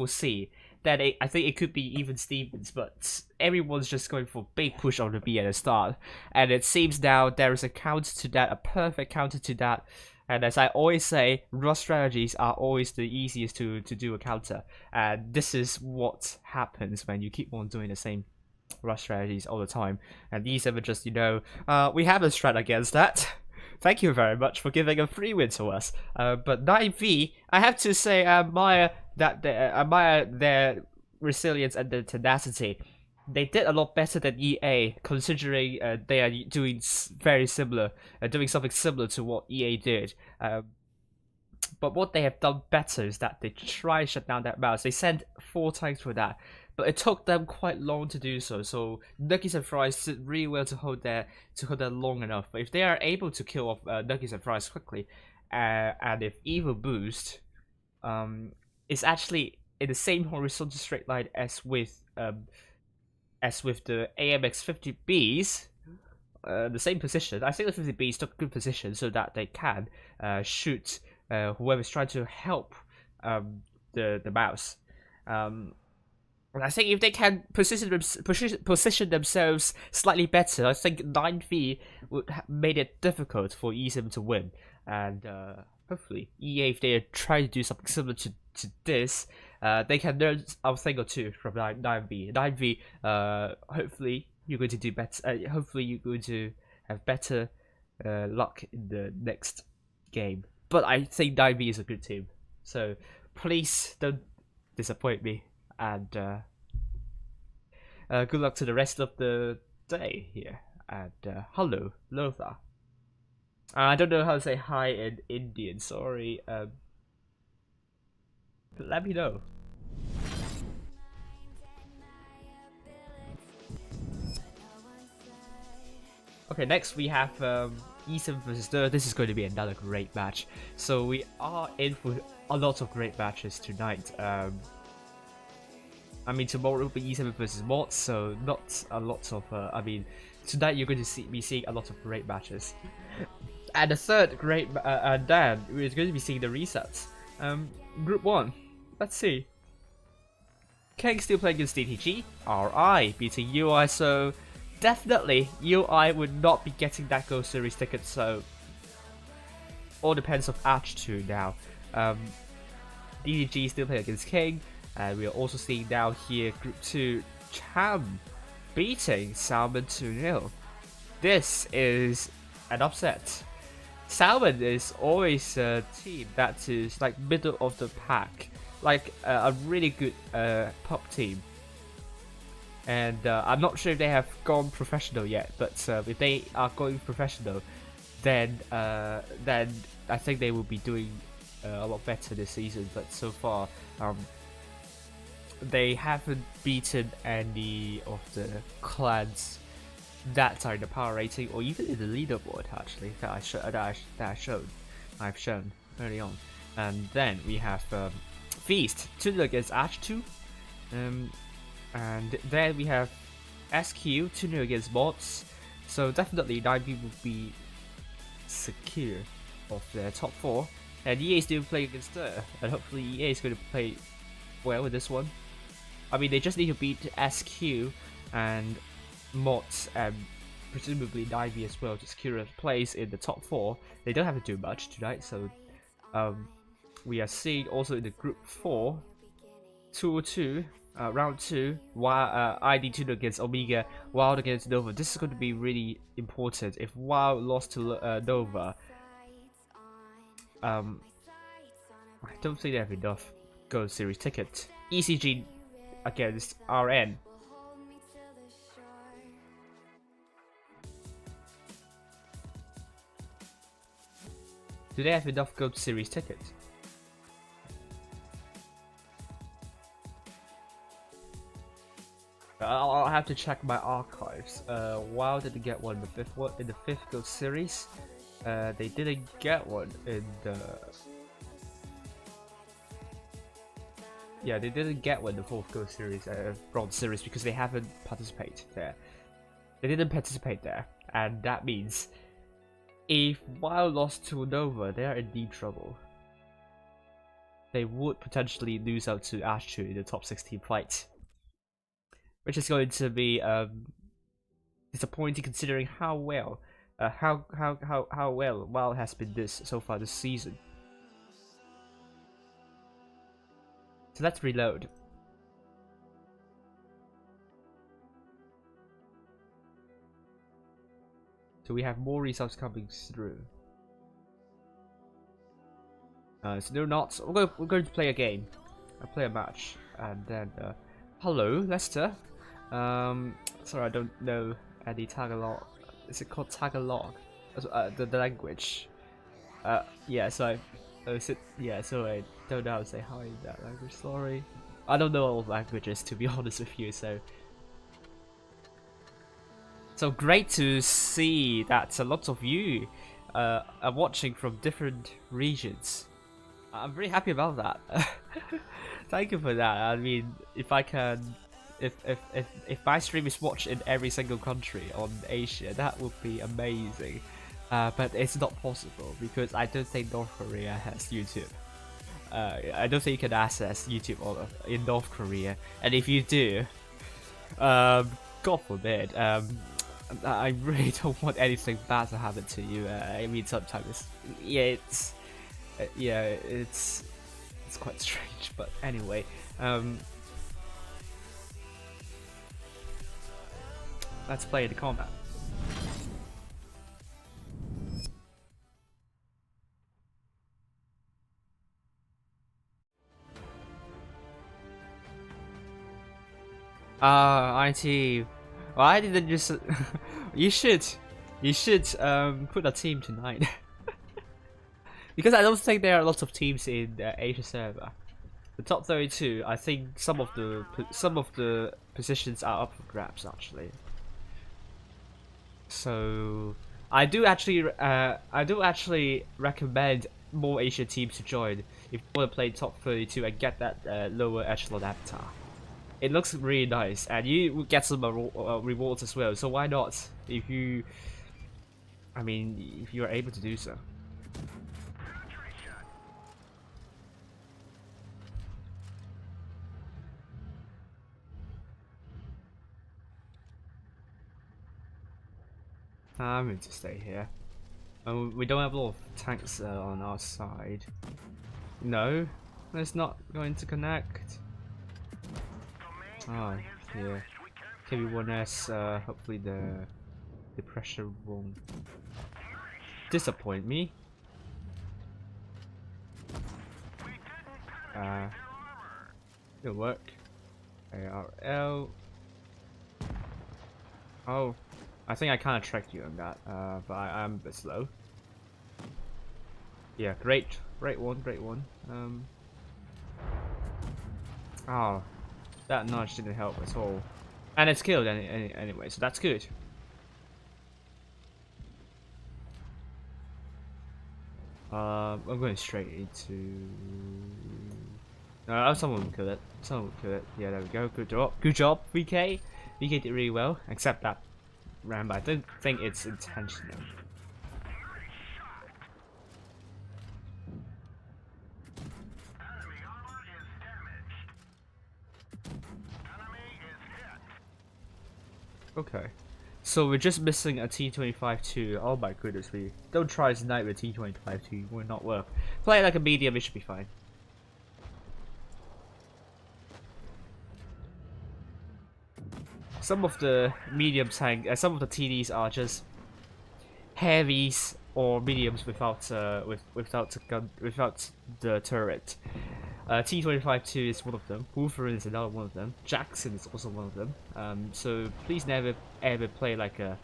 C, then I think it could be even Stevens, but everyone's just going for big push on the B at the start. And it seems now there is a counter to that, a perfect counter to that. And as I always say, rush strategies are always the easiest to do a counter. And this is what happens when you keep on doing the same rush strategies all the time. And E7 just, we have a strat against that. Thank you very much for giving a free win to us. But 9V, I have to say, I admire their resilience and their tenacity. They did a lot better than EA, considering they are doing very similar, doing something similar to what EA did. But what they have done better is that they try to shut down that mouse. They sent 4 tanks for that, but it took them quite long to do so. So Nuggies and Fries did really well to hold that long enough. But if they are able to kill off Nuggies and Fries quickly, and if Evil Boost is actually in the same horizontal straight line as with the AMX 50Bs, the same position. I think the 50Bs took good position so that they can shoot whoever's trying to help the mouse. And I think if they can position themselves slightly better, I think 9V would have made it difficult for E7 to win. And hopefully, EA, if they try to do something similar to this, they can learn a thing or two from 9V. 9V, hopefully you're going to do better. Hopefully you're going to have better luck in the next game. But I think 9V is a good team, so please don't disappoint me. And good luck to the rest of the day here. And hello, Lothar. I don't know how to say hi in Indian, sorry. But let me know. Okay, next we have E7 versus Dur. This is going to be another great match. So we are in for a lot of great matches tonight. I mean, tomorrow will be E7 versus Mod, so not a lot of. Tonight you're going to be seeing a lot of great matches. And the third great, then we're going to be seeing the resets. Group 1. Let's see. King still playing against DTG. RI beating UI, so definitely UI would not be getting that Go Series ticket. So all depends of Attribution now. DDG still playing against King, and we are also seeing down here Group 2 Cham beating Salmon 2-0. This is an upset. Salmon is always a team that is like middle of the pack, like a really good pop team. And I'm not sure if they have gone professional yet, but if they are going professional, then I think they will be doing a lot better this season. But so far, they haven't beaten any of the clans that are in the power rating or even in the leaderboard actually that I've shown early on. And then we have Feast 2 against Ash 2, and then we have SQ 2 against Mods. So definitely 9 will be secure of their top 4, and EA is still playing against her, and hopefully EA is going to play well with this one. I mean, they just need to beat SQ and Mods and presumably Nivey as well to secure a place in the top 4. They don't have to do much tonight, so we are seeing also in the group 4 2-2 round 2, ID2 against Omega, Wild against Nova. This is going to be really important. If Wild lost to Nova, I don't think they have enough Gold Series tickets. ECG against RN. Do they have enough Gold Series tickets? I'll have to check my archives. Wow, didn't get one in the fifth Gold Series. They didn't get one in the. Yeah, they didn't get one in the fourth Gold Series, Bronze Series, because they haven't participated there. They didn't participate there, and that means if Wild lost to Nova, they are in deep trouble. They would potentially lose out to Astro in the top 16 fight, which is going to be disappointing considering how well Wild has been so far this season. So let's reload. So we have more results coming through. So no, not. We're going to play a game. I'll play a match, and then hello, Lester. Sorry, I don't know any Tagalog. Is it called Tagalog? The language. Yeah. So so I don't know how to say hi in that language. Sorry, I don't know all languages, to be honest with you. So great to see that a lot of you are watching from different regions. I'm very happy about that. Thank you for that. I mean, if my stream is watched in every single country on Asia, that would be amazing. But it's not possible because I don't think North Korea has YouTube. I don't think you can access YouTube in North Korea, and if you do, God forbid. I really don't want anything bad to happen to you. I mean, sometimes it's quite strange, but anyway, let's play the combat. IT. Why didn't you? You should put a team tonight. Because I don't think there are lots of teams in Asia server. The top 32, I think some of the positions are up for grabs actually. So I do actually recommend more Asian teams to join if you want to play top 32 and get that lower echelon avatar. It looks really nice, and you will get some rewards as well. So why not? If you are able to do so. I'm going to stay here. We don't have a lot of tanks on our side. No, it's not going to connect. Oh, yeah. KB1S, hopefully the pressure won't disappoint me. It'll work. ARL. Oh, I think I kind of tracked you on that, but I'm a bit slow. Yeah, great one. Oh, that nudge didn't help at all, and it's killed anyway, so that's good. I'm going straight into. Someone will kill it. Someone will kill it. Yeah, there we go. Good job. Good job, VK. VK did really well, except that ram, but I don't think it's intentional. Okay. So we're just missing a T25-2. Oh my goodness, we don't try tonight with T25-2. Will not work. Play it like a medium, it should be fine. Some of the medium tank, some of the TDs are just heavies or mediums without without the turret. T25-2 is one of them. Wolverine is another one of them. Jackson is also one of them. So please never ever play like a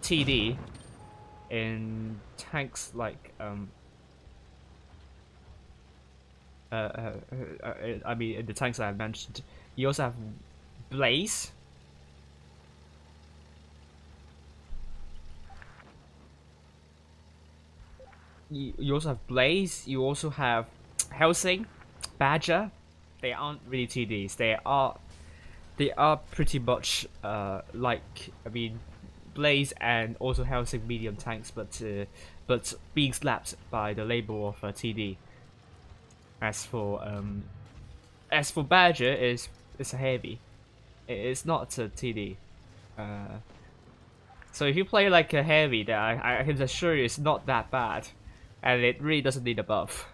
TD in tanks like I mean in the tanks that I mentioned. You also have Blaze. You also have Blaze. You also have Helsing, Badger. They aren't really TDs. They are pretty much like, I mean, Blaze and also Helsing medium tanks, but being slapped by the label of TD. As for Badger, it's a heavy. It's not a TD. So if you play like a heavy, then I can assure you it's not that bad, and it really doesn't need a buff.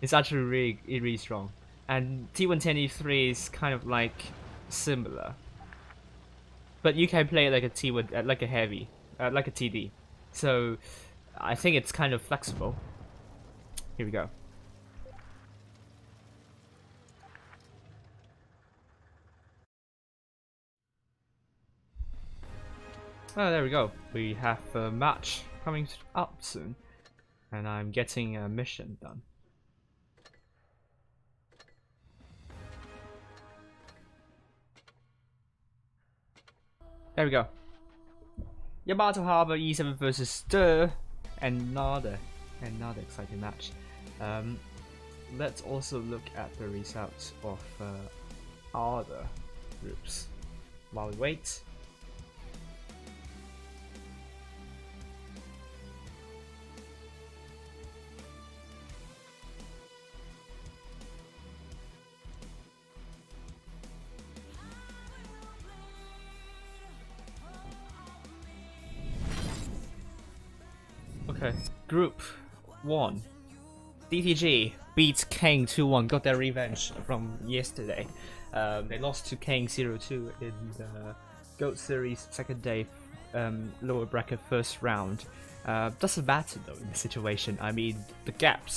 It's actually really strong, and T110E3 is kind of like similar, but you can play it like a T1 like a heavy, like a TD. So I think it's kind of flexible. Here we go. Oh, there we go. We have a match coming up soon, and I'm getting a mission done. There we go. Yamato Harbor E7 versus Stir. Another exciting match. Let's also look at the results of other groups while we wait. Okay, Group 1. DTG beat King 2-1, got their revenge from yesterday. They lost to King 0-2 in the GOAT Series second day lower bracket first round. Doesn't matter though in this situation. I mean, the gap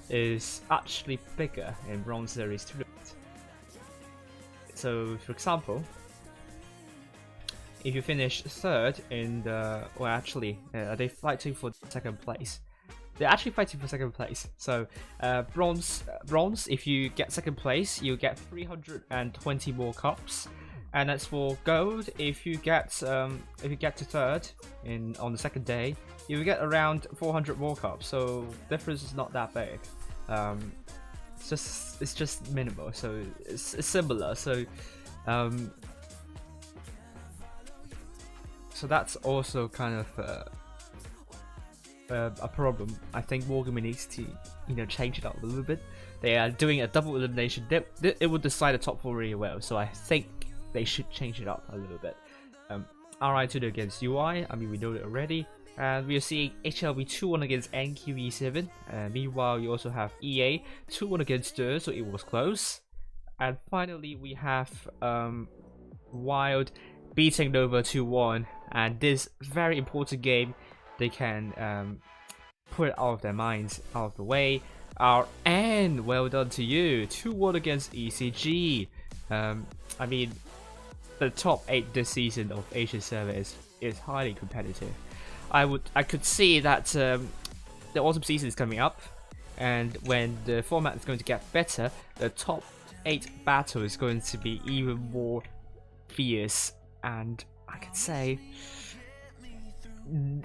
is actually bigger in Bronze Series tournament. So, for example, if you finish third in the, well, actually, they're fighting for second place. They're actually fighting for second place. So, bronze. If you get second place, you get 320 more cups. And as for gold, if you get to third on the second day, you get around 400 more cups. So difference is not that big. It's just minimal. So it's similar. So. So that's also kind of a problem. I think Wargaming needs to, change it up a little bit. They are doing a double elimination. It would decide the top 4 really well. So I think they should change it up a little bit. RI 2 against UI. I mean, we know it already. And we are seeing HLB 2-1 against NQE7. Meanwhile, you also have EA 2-1 against Dur, so it was close. And finally, we have Wild beating Nova 2-1. And this very important game, they can put it out of their minds, out of the way. And well done to you, 2-1 against ECG. I mean, the top 8 this season of Asian server is highly competitive. I could see that the autumn season is coming up, and when the format is going to get better, the top 8 battle is going to be even more fierce, and I could say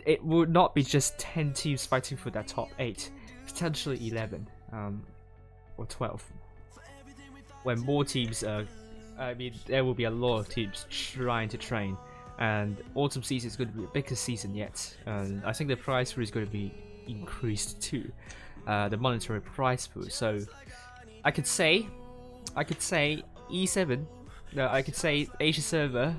it would not be just 10 teams fighting for that top 8, potentially 11 or 12. When more teams, I mean, there will be a lot of teams trying to train. And autumn season is going to be the biggest season yet, and I think the prize pool is going to be increased too, the monetary prize pool. So I could say E7, I could say Asia server.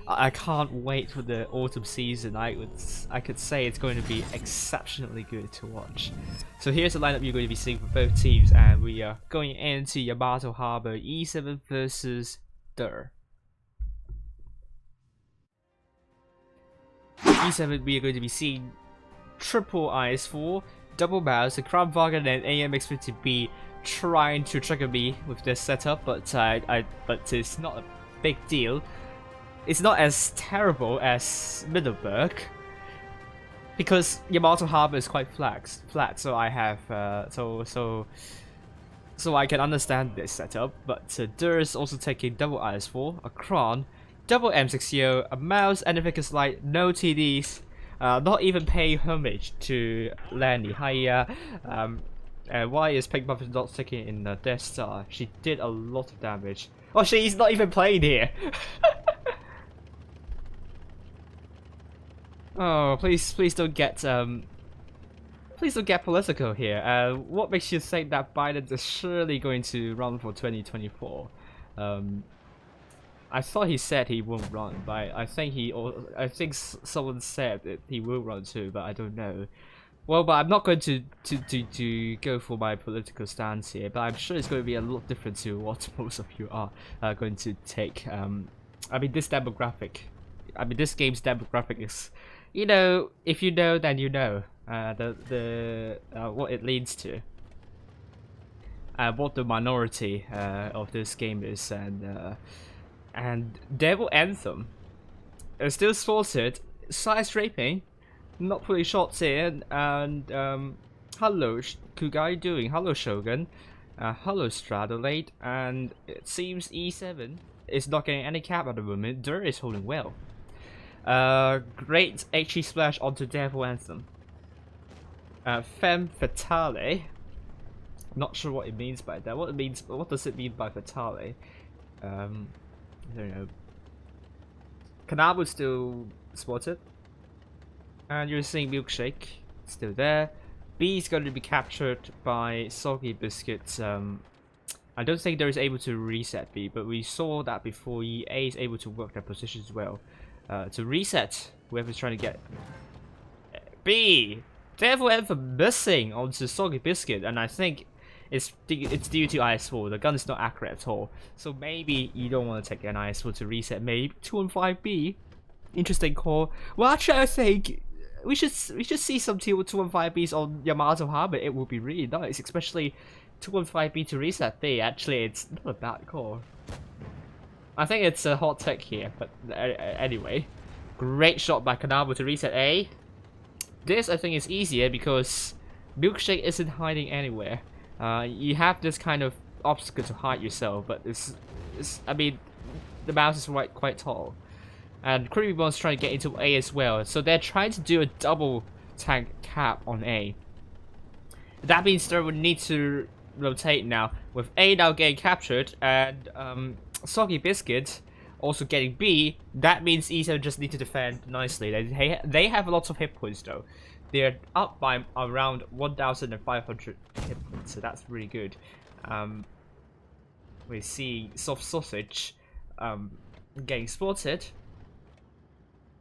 I can't wait for the autumn season. I could say it's going to be exceptionally good to watch. So here's the lineup you're going to be seeing for both teams, and we are going into Yamato Harbor E7 versus Dur. E7, we are going to be seeing triple IS4, double mouse, the Crown Wagon and AMX50B trying to trigger me with this setup, but it's not a big deal. It's not as terrible as Middleburg, because Yamato Harbor is quite flat, so I have so I can understand this setup. But Dur is also taking double IS4, a Kron, double M60, a mouse, and a Vicus Light, no TDs, not even paying homage to Lanny. Hiya. Why is Pink Buff not taking in Death Star? She did a lot of damage. Oh, she's not even playing here. Oh, please don't get political here. What makes you think that Biden is surely going to run for 2024? I thought he said he won't run, but I think someone said that he will run too, but I don't know. Well, but I'm not going to go for my political stance here, but I'm sure it's going to be a lot different to what most of you are going to take. I mean, this demographic, this game's demographic is, you know, if you know, then you know what it leads to, what the minority of this game is, and Devil Anthem is still sorted, side scraping, not putting shots in, and hello Kugai doing, hello Shogun, hello Stradolate, and it seems E7 is not getting any cap at the moment. Dur is holding well. Great HE splash onto Devil Anthem. Femme Fatale. Not sure what it means by that. What does it mean by Fatale? I don't know. Kanabu still spotted. And you're seeing Milkshake still there. B is going to be captured by Soggy Biscuits. I don't think they're able to reset B, but we saw that before. EA is able to work their positions well. To reset whoever's trying to get B. Devil Anthem missing onto Soggy Biscuit, and I think it's due to IS4. The gun is not accurate at all, so maybe you don't want to take an IS4 to reset. Maybe 215B. Interesting call. Well, actually, I think we should see some 215Bs on Yamato Harbor. It would be really nice, especially 215B to reset B. Actually, it's not a bad call. I think it's a hot take here, but anyway. Great shot by Kanabu to reset A. This, I think, is easier because Milkshake isn't hiding anywhere. You have this kind of obstacle to hide yourself, but I mean, the mouse is quite tall. And Creepy Bone's trying to get into A as well, so they're trying to do a double tank cap on A. That means they would need to rotate now, with A now getting captured, and Soggy Biscuit also getting B. That means E7 just need to defend nicely. They have lots of hit points though. They're up by around 1,500 hit points, so that's really good. We see Soft Sausage getting spotted.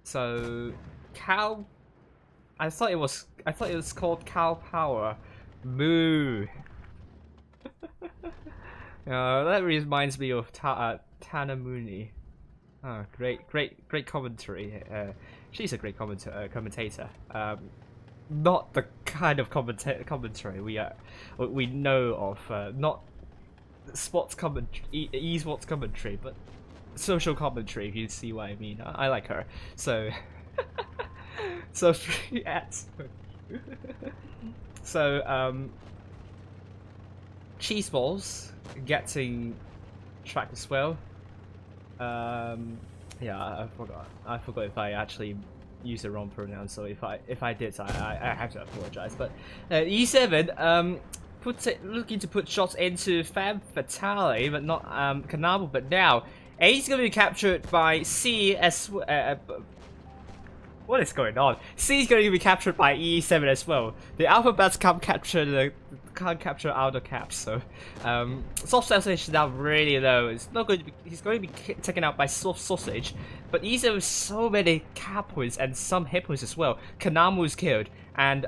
So cow. I thought it was called cow power. Moo. That reminds me of Tanamuni. Oh, great commentary. She's a great commentator. Not the kind of commentary we know of. Not sports commentary, esports commentary, but social commentary. If you see what I mean, I like her. So, so yes. So cheese balls getting tracked as well. Yeah, I forgot if I actually used the wrong pronoun. So if I did, I have to apologize. But E7 looking to put shots into Femme Fatale, but not Kanabo. But now A's going to be captured by C as what is going on? C is going to be captured by E7 as well. The alphabets can't capture outer caps, so soft sausage is now really low. It's not going to be. He's going to be taken out by soft sausage, but E7 with so many cap points and some hit points as well. Kanamu is killed, and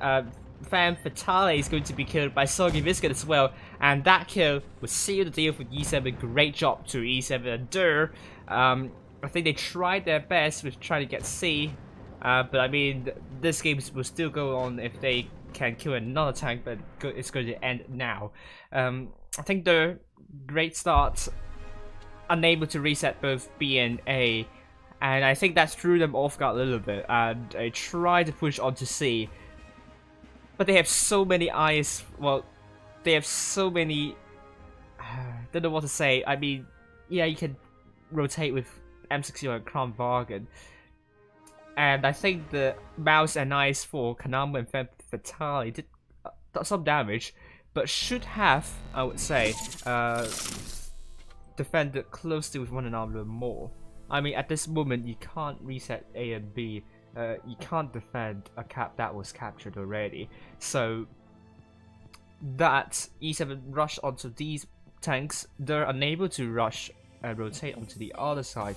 Femme Fatale is going to be killed by Soggy Biscuit as well, and that kill will seal the deal for E7. Great job to E7 and Dur. I think they tried their best with trying to get C. But I mean, this game will still go on if they can kill another tank, but it's going to end now. I think the great start, unable to reset both B and A, and I think that threw them off guard a little bit, and they tried to push onto C. But they have so many eyes, well, they have so many, don't know what to say. I mean, yeah, you can rotate with M60 and Crown Bargain. And I think the mouse and eyes for Kanamo and Femme Fatale did some damage, but should have, I would say, defended closely with one another more. I mean, at this moment, you can't reset A and B. You can't defend a cap that was captured already. So that E7 rush onto these tanks, they're unable to rush and rotate onto the other side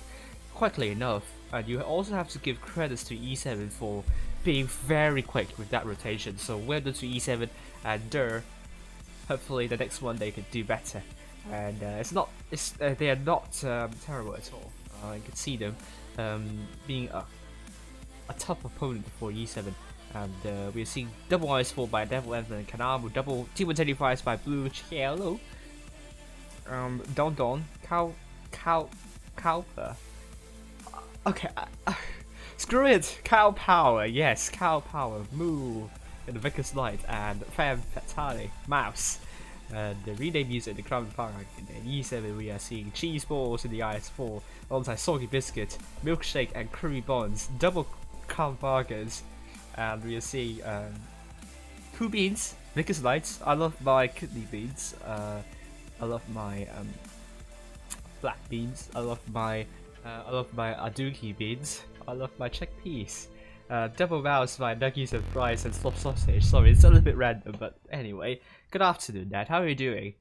quickly enough, and you also have to give credits to E7 for being very quick with that rotation. So well done to E7 and Dur. Hopefully the next one they can do better. And they are not terrible at all. I can see them being a tough opponent for E7. And we're seeing double eyes fall by Devil Anthem and Kanamu, double T125s by Blue Yellow. Don Cowper. Okay, screw it. Cow power, yes, cow power. Move in the Vickers Light and Femme Fatale mouse. And the rename music, the Crown Park. In E7, we are seeing cheese balls in the IS4, alongside soggy biscuit, milkshake, and creamy buns. Double Crown Bargains, and we are seeing cool beans, Vickers Lights. I love my kidney beans. I love my black beans. I love my aduki beans. I love my chickpeas. Double mouse by nuggets and fries and soft sausage. Sorry, it's a little bit random, but anyway. Good afternoon, Dad. How are you doing?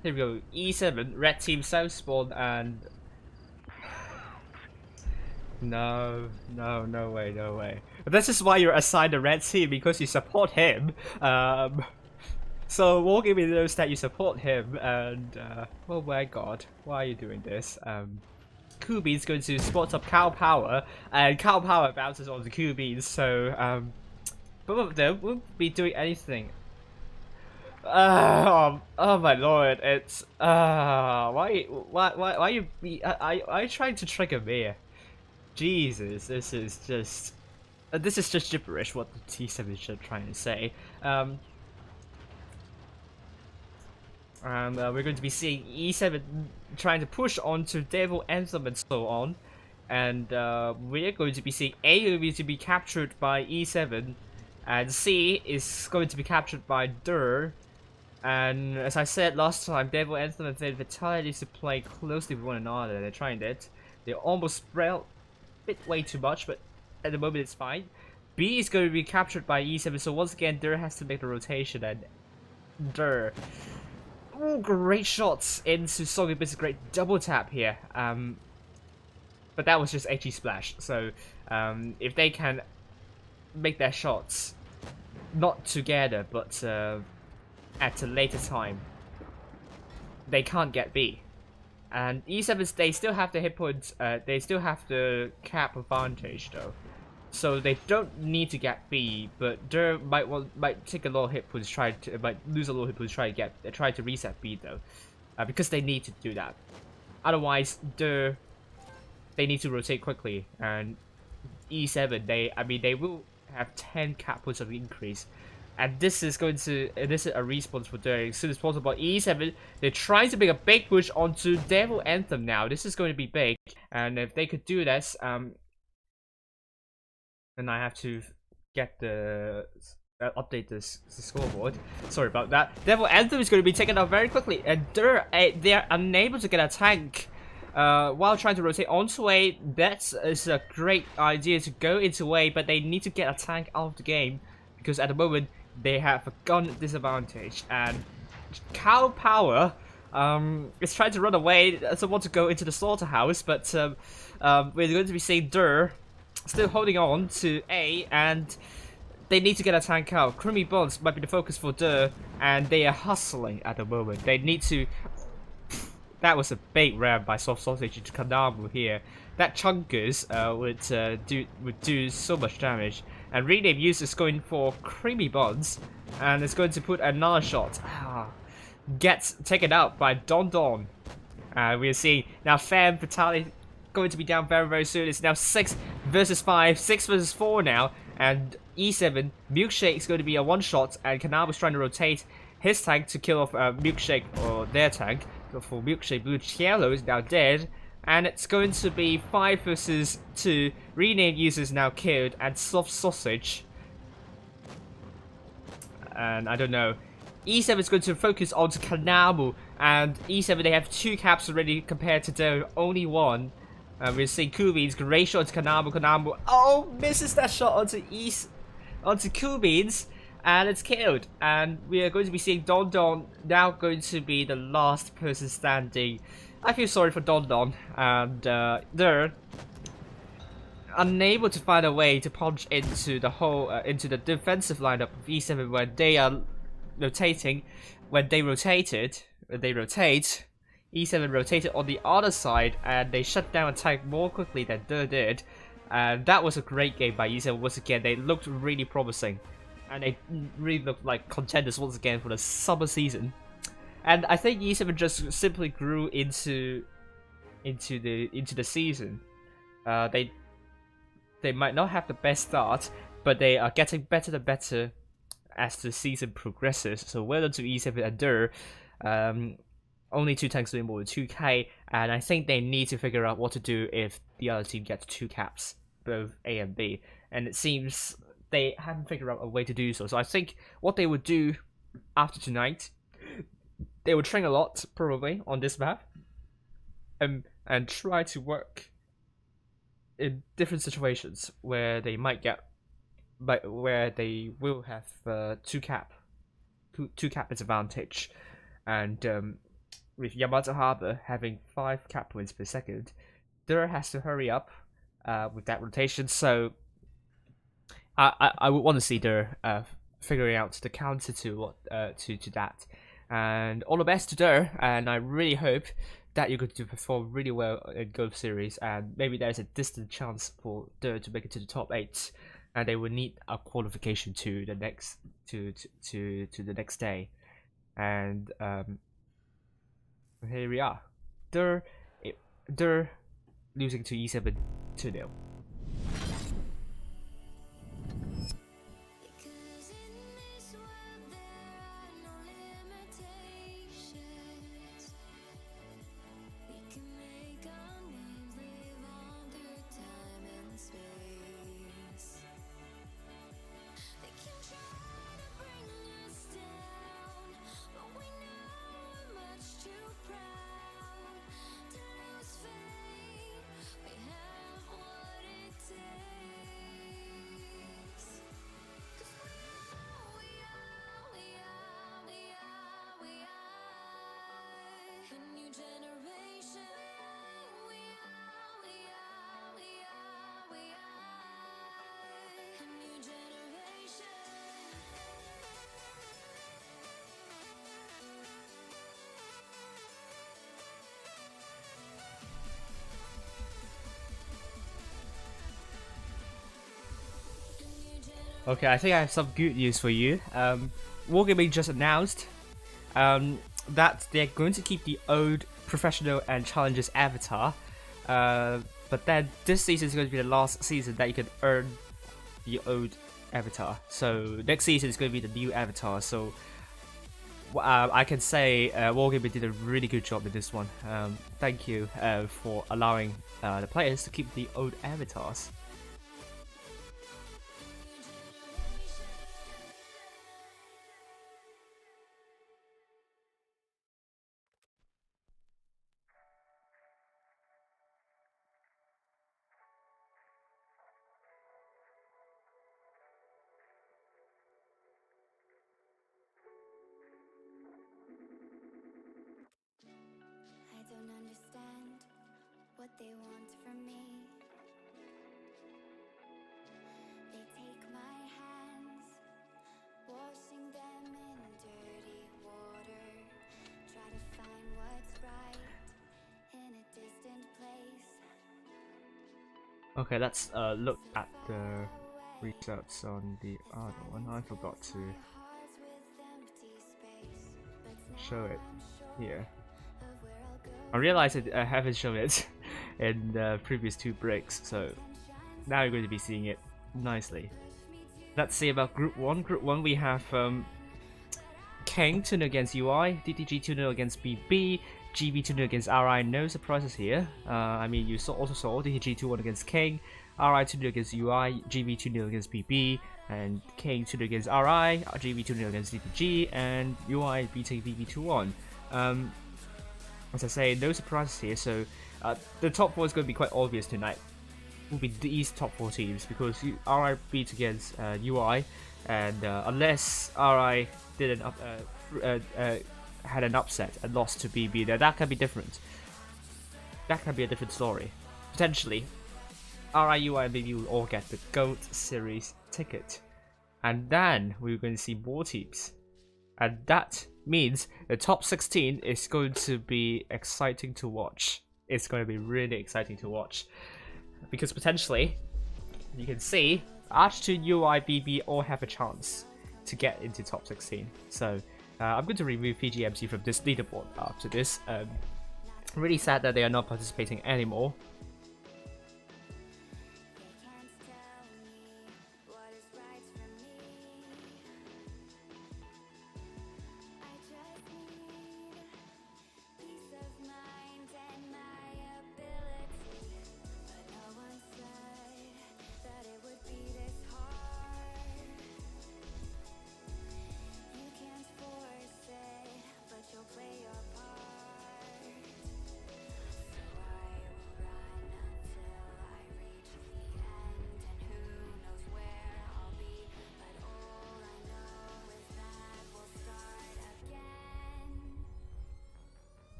Here we go. E7, red team south spawn, and no way. But this is why you're assigned the red team, because you support him. So Wargaming knows that you support him, and oh my god, why are you doing this? Kubi's going to spot up Cow Power, and Cow Power bounces on the Kubi's, so both of them won't be doing anything. Oh my lord, it's why are you trying to trigger me? Jesus, this is just gibberish. What the T7 is trying to say. We're going to be seeing E7 trying to push on to Devil Anthem and so on, and we're going to be seeing AOV to be captured by E7, and C is going to be captured by Dur. And as I said last time, Devil Anthem and Femme Fatale needs to play closely with one another. They're trying it. They almost spread a bit way too much, but at the moment it's fine. B is going to be captured by E7, so once again, Der has to make the rotation, and Der. Ooh, great shots into Soggy Blitz, great double tap here. But that was just HE Splash, so if they can make their shots, not together, but at a later time, they can't get B. And E7, they still have the hit points, they still have the cap advantage though. So they don't need to get B, but Der might take a lot of hit points, might lose a lot of hit points, try to reset B though, because they need to do that. Otherwise, they need to rotate quickly, and E7 they will have 10 cap points of increase, and this is a response for Der as soon as possible. E7, they're trying to make a big push onto Devil Anthem now. This is going to be big, and if they could do this, then I have to get the update the scoreboard. Sorry about that. Devil Anthem is going to be taken out very quickly, and they are unable to get a tank while trying to rotate onto A. That is a great idea to go into A, but they need to get a tank out of the game because at the moment they have a gun disadvantage, and Cow Power is trying to run away, doesn't want to go into the slaughterhouse, but we're going to be seeing Der still holding on to A, and they need to get a tank out. Creamy Bonds might be the focus for Der, and they are hustling at the moment. They need to... That was a big ram by Soft Sausage into Kanamu here. That Chunkers would do so much damage. And Rename Users going for Creamy Bonds, and it's going to put another shot. Gets taken out by Don Don. We are seeing now Fam Fatality going to be down very, very soon. It's now 6 versus 5, 6 versus 4 now, and E7 Milkshake is going to be a one-shot, and Kanabu's trying to rotate his tank to kill off Milkshake, or their tank. For Milkshake, Blue Yellow is now dead, and it's going to be 5 versus 2. Rename Users now killed, and Soft Sausage. And I don't know. E7 is going to focus on Kanabu, and E7 they have 2 caps already compared to their only 1. We're seeing Kubins, great shot to Kanabu. Kanabu, misses that shot onto Kubins, and it's killed. And we are going to be seeing Don Don now going to be the last person standing. I feel sorry for Don Don, and they're unable to find a way to punch into the whole into the defensive lineup of E7 when they are rotating. When they rotate, E7 rotated on the other side, and they shut down a tank more quickly than Der did. And that was a great game by E7 once again. They looked really promising, and they really looked like contenders once again for the summer season. And I think E7 just simply grew into the season. They might not have the best start, but they are getting better and better as the season progresses. So well done to E7 and Der. Only 2 tanks doing more than 2k, and I think they need to figure out what to do if the other team gets 2 caps, both A and B. And it seems they haven't figured out a way to do so. So I think what they would do after tonight, they would train a lot probably on this map, and try to work in different situations where they might get, where they will have 2 cap disadvantage, and with Yamato Harbor having 5 cap points per second, Der has to hurry up with that rotation. So I would want to see Der figuring out the counter to what to that. And all the best to Der, and I really hope that you're going to perform really well in Golf Series, and maybe there's a distant chance for Der to make it to the top 8, and they will need a qualification to the next to the next day. And here we are. Der losing to E7 2-0. Okay, I think I have some good news for you. Wargaming just announced that they're going to keep the old professional and challengers avatar, but then this season is going to be the last season that you can earn the old avatar. So next season is going to be the new avatar. So I can say Wargaming did a really good job with this one. Thank you for allowing the players to keep the old avatars. I don't understand what they want from me. They take my hands, washing them in dirty water. Try to find what's right in a distant place. Okay, let's look at the results on the other one. I forgot to show it here. I realized that I haven't shown it in the previous two breaks, so now you're going to be seeing it nicely. Let's see about Group 1. Group 1 we have King 2-0 against UI, DTG 2-0 against BB, GB 2-0 against RI, no surprises here. I mean, you also saw DTG 2-1 against King, RI 2-0 against UI, GB 2-0 against BB, and King 2-0 against RI, GB 2-0 against DTG, and UI beating BB 2-1. As I say, no surprises here, so the top 4 is going to be quite obvious tonight. Will be these top 4 teams, because RI beat against UI, and unless RI did had an upset and lost to BB, then that can be different. That can be a different story. Potentially, RI, UI, and BB will all get the Gold Series ticket, and then we're going to see more teams, and that means the top 16 is going to be exciting to watch. It's going to be really exciting to watch, because potentially you can see Arch2, UI, BB all have a chance to get into top 16. So I'm going to remove PGMC from this leaderboard after this. Really sad that they are not participating anymore.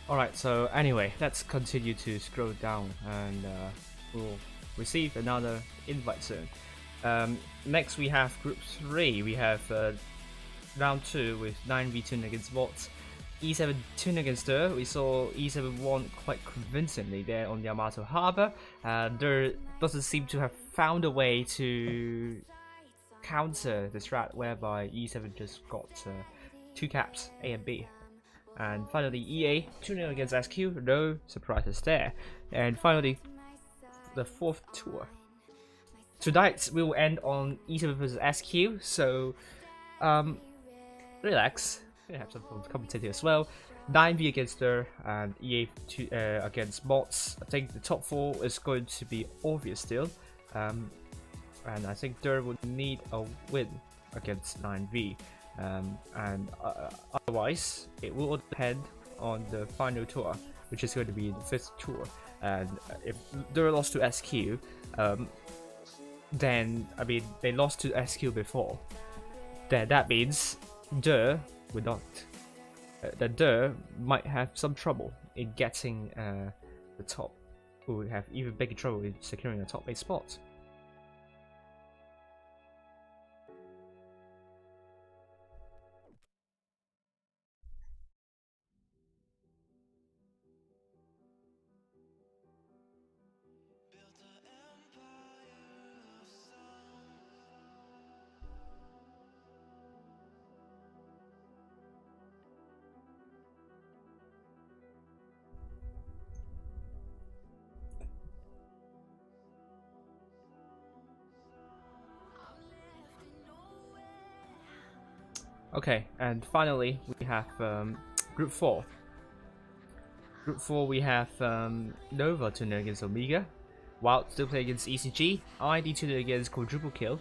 Alright, so anyway, let's continue to scroll down, and we'll receive another invite soon. Next we have Group 3. We have round 2 with 9v2 against bots. E7 2 against Der. We saw E7 won quite convincingly there on Yamato Harbor. Der doesn't seem to have found a way to counter the strat whereby E7 just got 2 caps, A and B. And finally EA 2-0 against SQ, no surprises there. And finally the 4th tour. Tonight we will end on E7 versus SQ, so relax. We have some fun commentating as well. 9v against her and EA against bots. I think the top 4 is going to be obvious still, and I think Der would need a win against 9v, and otherwise it will depend on the final tour, which is going to be the 5th tour. And if Der lost to SQ, then I mean they lost to SQ before, then that means Der would not. That Der might have some trouble in getting the top, or would have even bigger trouble in securing a top 8 spot. Okay, and finally we have Group 4. Group 4 we have Nova 2 against Omega, Wild still play against ECG, ID 2 against Quadruple Kill.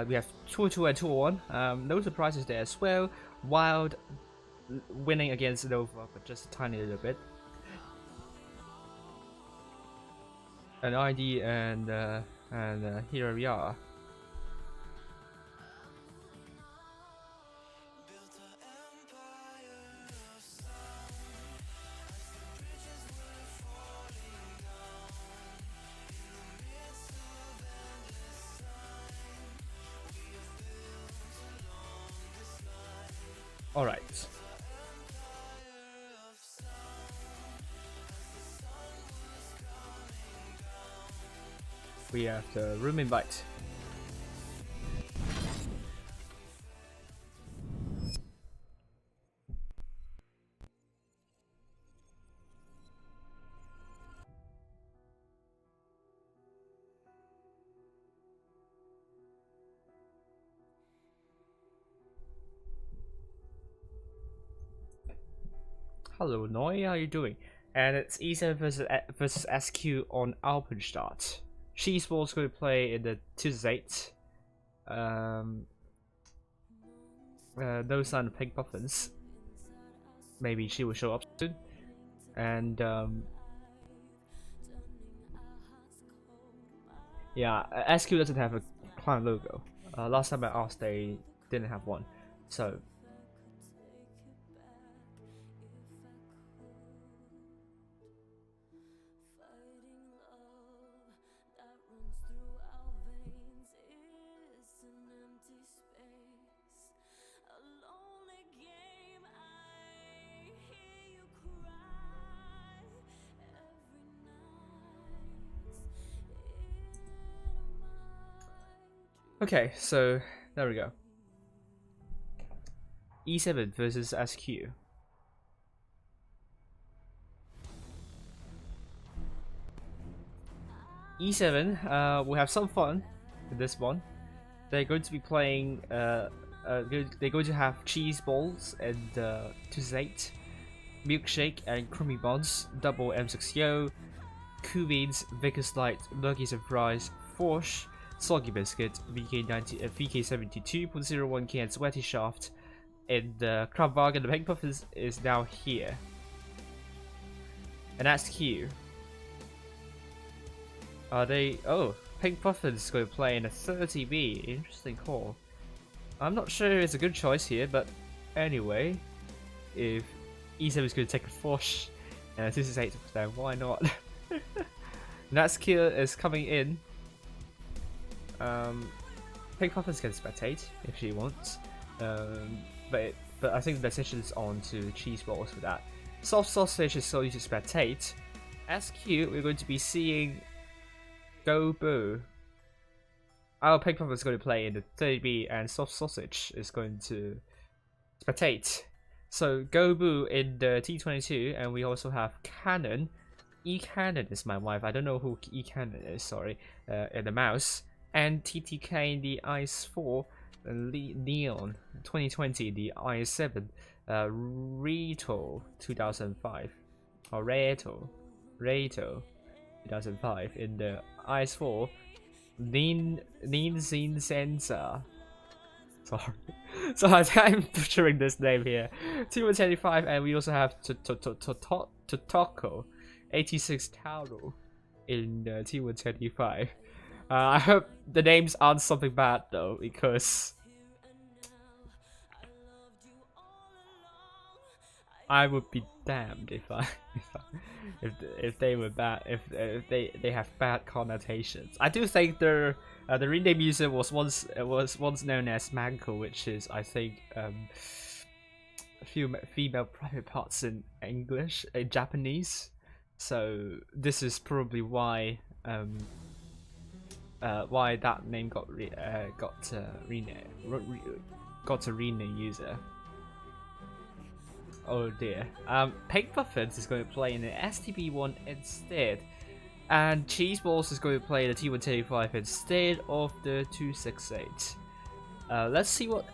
We have 2-2 and 2-1. No surprises there as well. Wild winning against Nova, but just a tiny little bit. And ID and here we are. All right. We have the room invite. Hello Noi, how are you doing? And it's E7 versus SQ on Alpenstadt. She's going to play in the 2-8. No sign of pink puffins. Maybe she will show up soon. And yeah, SQ doesn't have a clan logo. Last time I asked, they didn't have one. So okay, so there we go. E7 versus SQ. E7 will have some fun with this one. They're going to be playing. They're going to have cheese balls and 2-8, milkshake and creamy buns, double M6Yo, Cool Beans, Vickers Light, Nuggies and Fries, Forsh, Soggy Biscuit, VK90, VK72.01K and Sweaty Shaft, and Krabwagen. The Pink Puff is now here. And that's Q. Are they? Oh, Pink Puffin's going to play in a 30B. Interesting call. I'm not sure it's a good choice here, but anyway, if E7 is going to take a Forsh and this is 8, then why not? Natsuki is coming in. Pink Puffins can spectate if she wants. but I think the decision is on to cheese balls for that. Soft sausage is going to spectate. SQ, we're going to be seeing Go Boo. Our Pink Puffer is going to play in the 30B, and Soft Sausage is going to spectate. So Go Boo in the T22, and we also have Cannon. E Cannon is my wife. I don't know who E Cannon is. Sorry, and the mouse. And TTK in the IS4, Neon 2020, the IS7, Reto 2005, or Reto 2005 in the IS4, Zin Sensor. Sorry, I'm butchering this name here. T125, and we also have Totoko 86 Taro in the T125. I hope the names aren't something bad though, because I would be damned if they were bad, if they have bad connotations. I do think the rename user was once known as Manko, which is, I think, female private parts in English, in Japanese. So this is probably why that name got to rename user. Oh dear. Pink Puffins is going to play in the STB1 instead, and Cheese Balls is going to play the T125 instead of the 268. Let's see what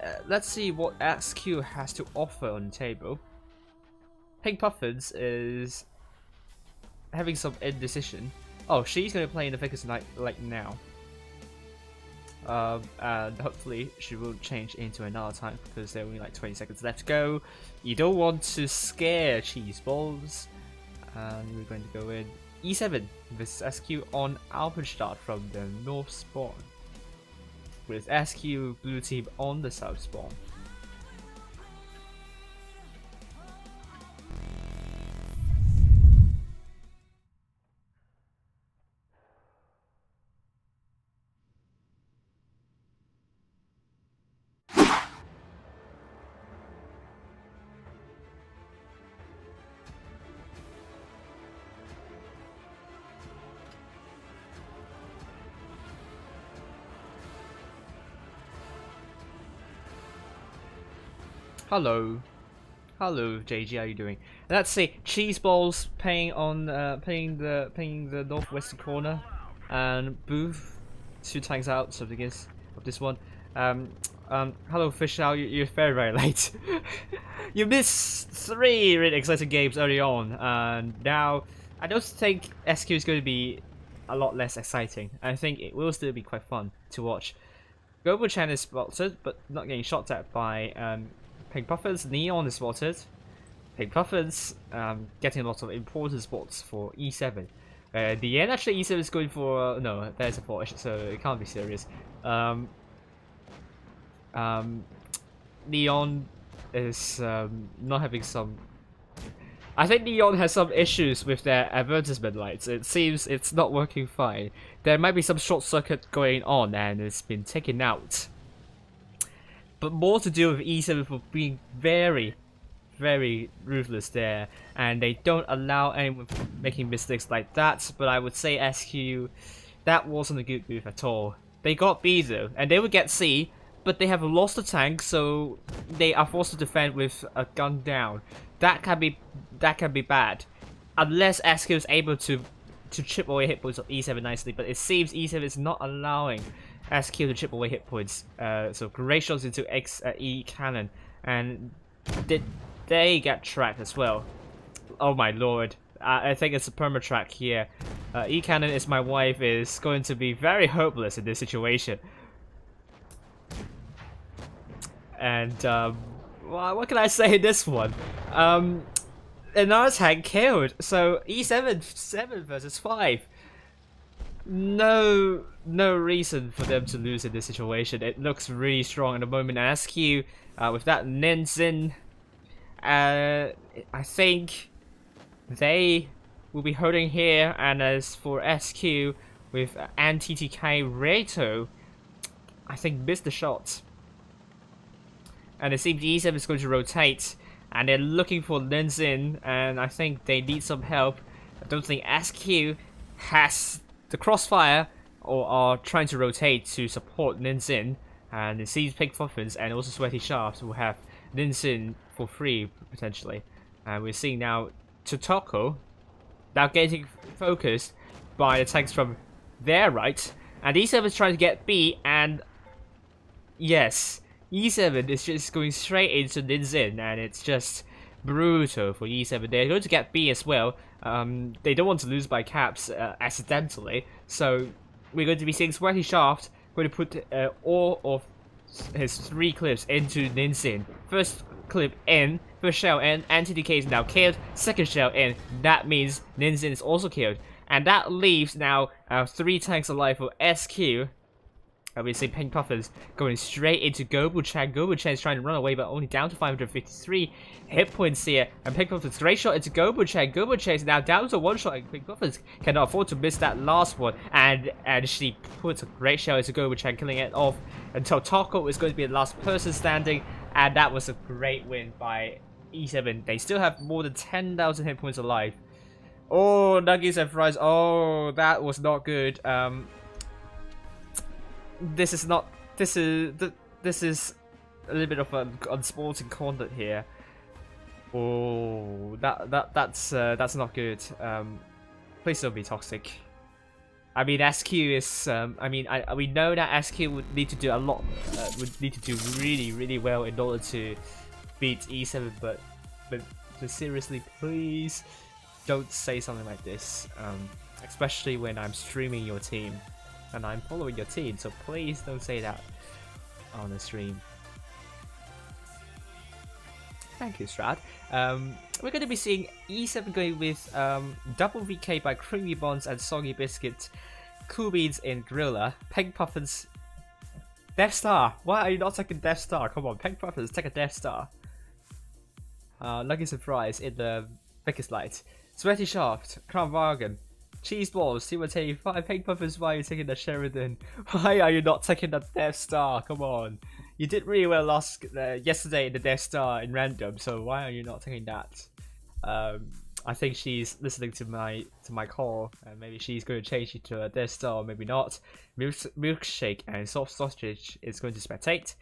SQ has to offer on the table. Pink Puffins is having some indecision. Oh, she's going to play in the figures like now. And hopefully she will change into another time, because there are only like 20 seconds left to go. You don't want to scare Cheese Balls, and we're going to go in E7 with SQ on Alpenstadt from the north spawn, with SQ blue team on the south spawn. Hello, JG, how you doing? Let's see, Cheese Balls playing on playing the northwestern corner, and Booth 2 tanks out of this one. Hello Fishal, you're very late. You missed 3 really exciting games early on, and now I don't think SQ is going to be a lot less exciting. I think it will still be quite fun to watch. Global Chan is spotted, but not getting shot at by Pink Puffins. Neon is spotted. Pink Puffins getting a lot of important spots for E7. The end actually E7 is going for no, there's a Porsche, so it can't be serious. Neon is not having some. I think Neon has some issues with their advertisement lights. It seems it's not working fine. There might be some short circuit going on, and it's been taken out. But more to do with E7 for being very ruthless there, and they don't allow anyone from making mistakes like that. But I would say SQ, that wasn't a good move at all. They got B though, and they would get C, but they have lost the tank, so they are forced to defend with a gun down. That can be bad, unless SQ is able to chip away hit points of E7 nicely. But it seems E7 is not allowing SQ to chip away hit points. So great shots into E Cannon, and did they get tracked as well? Oh my lord! I think it's a perma track here. E Cannon is my wife is going to be very hopeless in this situation. And what can I say in this one? Another tank killed. So E7 7 versus 5. No reason for them to lose in this situation. It looks really strong at the moment. And SQ with that Nenzin, I think they will be holding here. And as for SQ with TTK Reto, I think missed the shot. And it seems E7 is going to rotate. And they're looking for Linzin, and I think they need some help. I don't think SQ has the crossfire or are trying to rotate to support Linzin. And it seems Pink Muffins and also Sweaty Shafts will have Linzin for free, potentially. And we're seeing now Totoko now getting focused by the tanks from their right. And E7 is trying to get B, and yes, E7 is just going straight into Linzin, and it's just brutal for E7. They're going to get B as well. They don't want to lose by caps accidentally, so we're going to be seeing Sweaty Shaft going to put all of his 3 clips into Linzin. First clip in, first shell in, anti-decay is now killed, second shell in, that means Linzin is also killed. And that leaves now 3 tanks alive for SQ. We see Pink Puffins going straight into Gobu-chan. Gobu-chan is trying to run away, but only down to 553 hit points here. And Pink Puffins straight shot into Gobu-chan. Gobu-chan is now down to 1 shot, and Pink Puffins cannot afford to miss that last one. And she puts a great shot into Gobu-chan, killing it off. And Totoko is going to be the last person standing. And that was a great win by E7. They still have more than 10,000 hit points alive. Oh, nuggets and fries. Oh, that was not good. This is not. This is a little bit of an unsporting conduct here. Oh, that's not good. Please don't be toxic. I mean, SQ is. We know that SQ would need to do a lot. Would need to do really well in order to beat E7. But seriously, please don't say something like this. Especially when I'm streaming your team. And I'm following your team, so please don't say that on the stream. Thank you, Strad. We're going to be seeing E7 going with double VK by Creamy Bonds and Soggy Biscuit, Cool Beans in Gorilla, Pink Puffins, Death Star. Why are you not taking Death Star? Come on, Pink Puffins, take a Death Star. Nuggets and Fries in the biggest light, Sweaty Shaft, Crown Bargain, Cheese Balls, T185, Pink Puffins, why are you taking the Sheridan? Why are you not taking the Death Star? Come on. You did really well yesterday in the Death Star in random, so why are you not taking that? I think she's listening to my call, and maybe she's going to change it to a Death Star, or maybe not. Milkshake and Soft Sausage is going to spectate.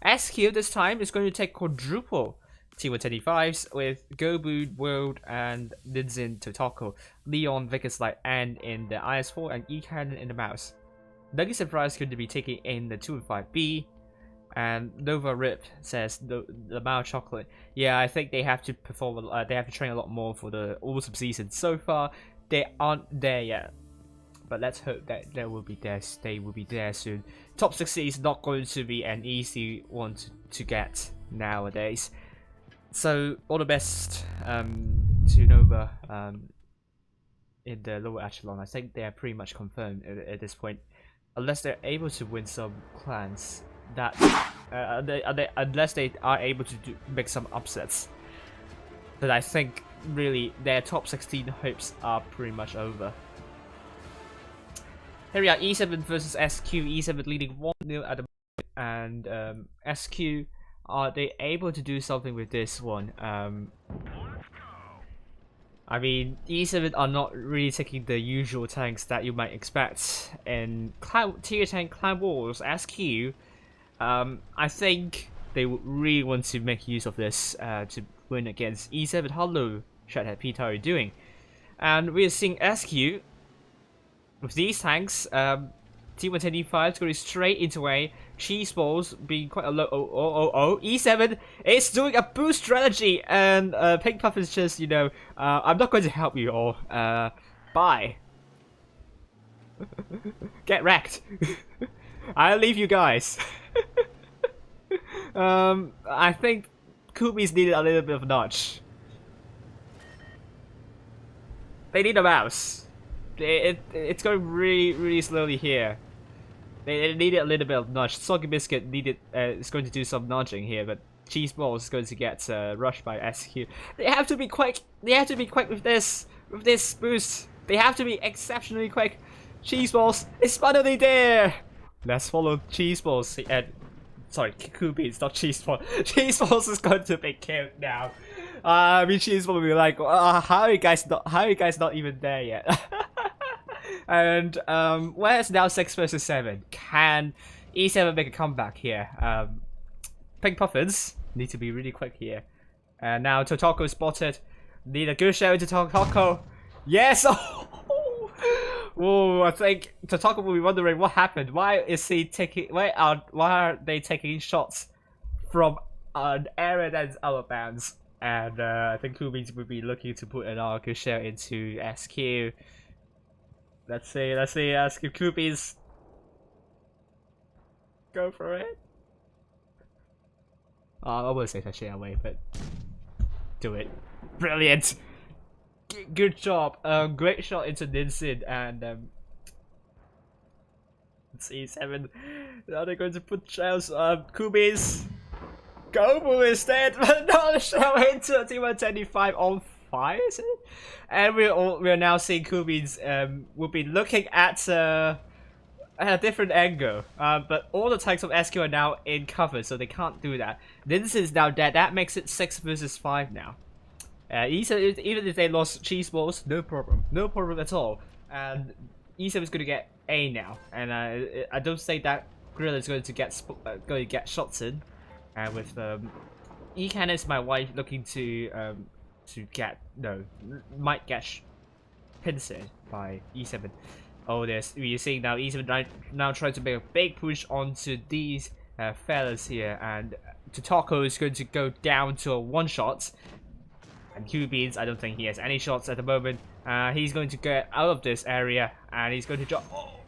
SQ this time is going to take quadruple T125s with Gobu, World, and Linzin Totoko, Leon, Vickers Light, and in the IS4, and E-Cannon in the mouse. Nuggets and Fries going to be taking in the 215B, and Nova Rip says the Mao Chocolate. Yeah, I think they have to perform. They have to train a lot more for the autumn season. So far, they aren't there yet, but let's hope that they will be there. They will be there soon. Top 60 is not going to be an easy one to get nowadays. So all the best to Nova in the lower echelon. I think they are pretty much confirmed at this point, unless they're able to win some clans. That unless they are able to make some upsets. But I think really their top 16 hopes are pretty much over. Here we are, E7 versus SQ. E7 leading 1-0 at the moment, and SQ. Are they able to do something with this one? I mean, E7 are not really taking the usual tanks that you might expect in Tier 10 Clan Wars. SQ, I think they would really want to make use of this to win against E7. Hello, Shathead Pete, how are you doing? And we're seeing SQ with these tanks. T125 going straight into A. Cheese Balls being quite a low. E7 is doing a boost strategy, and Pink Puff is just, I'm not going to help you all. Bye. Get wrecked. I'll leave you guys. I think Kubi's needed a little bit of a nudge. They need a mouse. It's going really slowly here. They needed a little bit of nudge. Soggy Biscuit is going to do some nudging here, but Cheese Balls is going to get rushed by SQ. They have to be quick. They have to be quick with this boost. They have to be exceptionally quick. Cheese Balls is finally there. Let's follow Cheese Balls. sorry, Kubi's, not Cheese Balls. Cheese Balls is going to be killed now. I mean, Cheese Balls will be like, how are you guys not even there yet? And where's now 6 versus 7? Can E7 make a comeback here? Pink Puffins need to be really quick here. And now Totoko spotted. Need a good show into Totoko. Yes! Oh, I think Totoko will be wondering what happened. Why is he taking? Why are they taking shots from an area that's out of bounds? And I think Kubi's will be looking to put an good share into SQ. Let's see, SQ Kubi's. Go for it. I would say sashie away, but do it. Brilliant. Good job. Great shot into Ninsin, and let's see, 7. Now they're going to put shells. Kubi's go move instead, but not a shell into T125 on fire, is it? And we're now seeing Kubi's. We'll be looking at a different angle, but all the tanks of SQ are now in cover, so they can't do that. Ninsin is now dead. That makes it 6 versus 5 now. Even if they lost Cheese Balls, no problem at all. And E7 is going to get A now, and I don't say that Gorilla is going to get shots in. And with E-Can is my wife looking to might get pinned by E7. Oh, you're seeing now E7 now trying to make a big push onto these fellas here, and Totoko is going to go down to a 1-shot. And Q-Beans, I don't think he has any shots at the moment. He's going to get out of this area, and he's going to drop. Oh,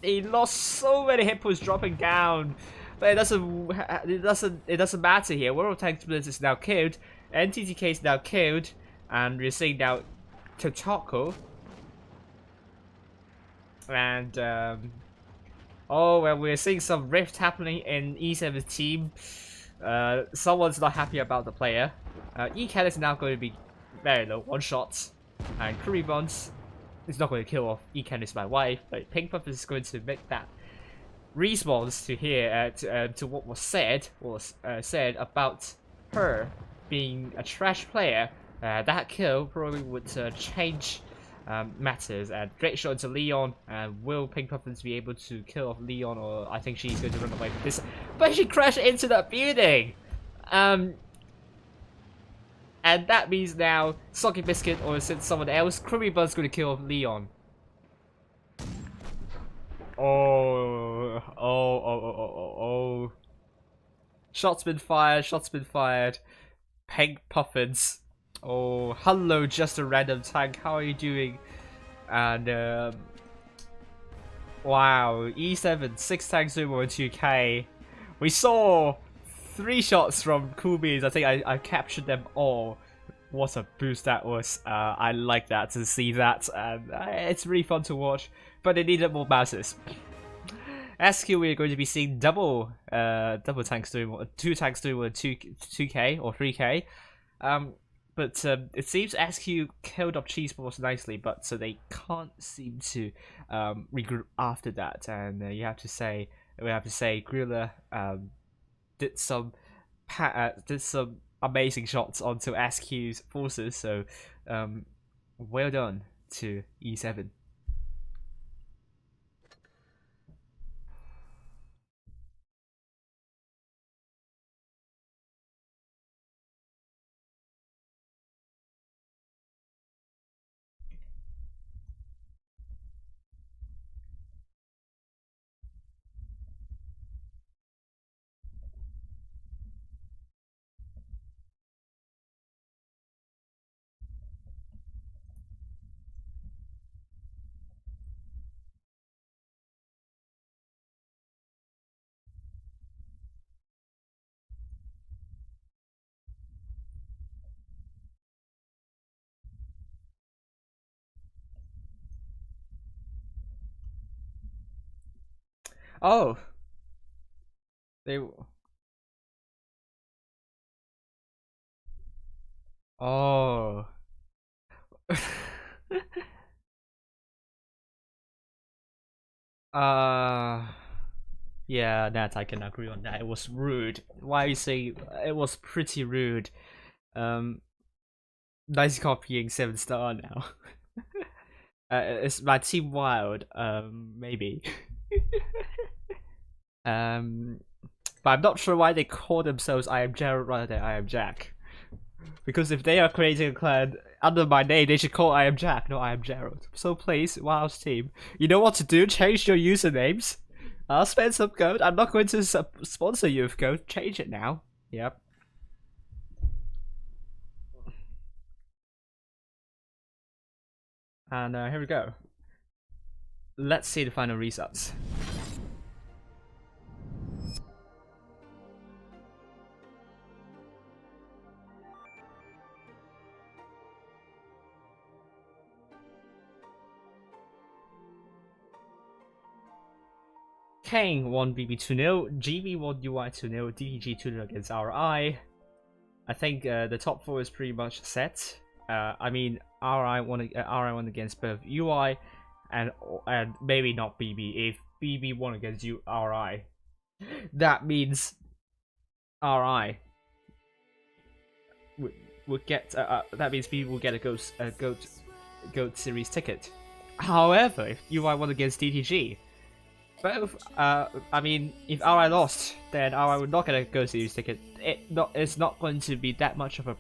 he lost so many hit points dropping down, but it doesn't matter here. World Tank Blitz is now killed, NTTK is now killed, and we're seeing now Totoko. And oh well, we're seeing some rift happening in E7's team. Someone's not happy about the player. E-Cat is now going to be very low, 1 shot. And Curry Bonds is not going to kill off E-Cat is my wife, but Pink Puff is going to make that response to here to what was said about her being a trash player. That kill probably would change matters. And great shot to Leon. And will Pink Puffins be able to kill off Leon, or I think she's going to run away with this? But she crashed into that building. And that means now Soggy Biscuit or since someone else, Krummy Bud's going to kill off Leon. Oh. Shots been fired. Pink Puffins. Oh, hello, just a random tank. How are you doing? And wow, E7, 6 tanks over 2k. We saw 3 shots from Kubi's. I think I captured them all. What a boost that was. I like that, to see that. And it's really fun to watch. But they needed more masses. SQ, we're going to be seeing double tanks doing 2 tanks doing 2k or 3k. But it seems SQ killed up Cheese Balls nicely, but so they can't seem to regroup after that. And we have to say Gorilla did some amazing shots onto SQ's forces. So well done to E7. Oh, they. Oh. uh. Yeah, that I can agree on that. It was rude. Why you say it was pretty rude? Um, nice copying 7-star now. It's my team wild. Maybe. um, but I'm not sure why they call themselves I am Gerald rather than I am Jack. Because if they are creating a clan under my name, they should call I am Jack, not I am Gerald. So please, Wild's team, you know what to do. Change your usernames. I'll spend some code. I'm not going to sponsor you with code. Change it now. Yep. And here we go. Let's see the final results. Kang won BB 2-0, GB won UI 2-0, DTG 2-0 against RI. I think the top 4 is pretty much set. I mean, RI won against both UI and maybe not BB. If BB won against RI, that means RI would get. That means BB will get a GOAT series ticket. However, if UI won against DTG, both, I mean, if RI lost, then RI would not get a GOAT series ticket. It's not going to be that much of a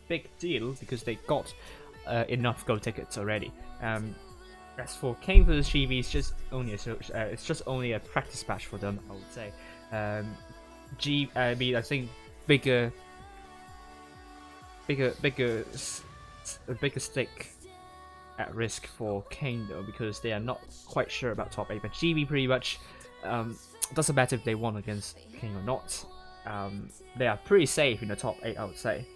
big deal because they got enough GOAT tickets already. As for Kang vs GB, it's just only a practice match for them, I would say. I think bigger stake at risk for Kang though, because they are not quite sure about top 8, but GB pretty much doesn't matter if they won against Kang or not. They are pretty safe in the top 8, I would say.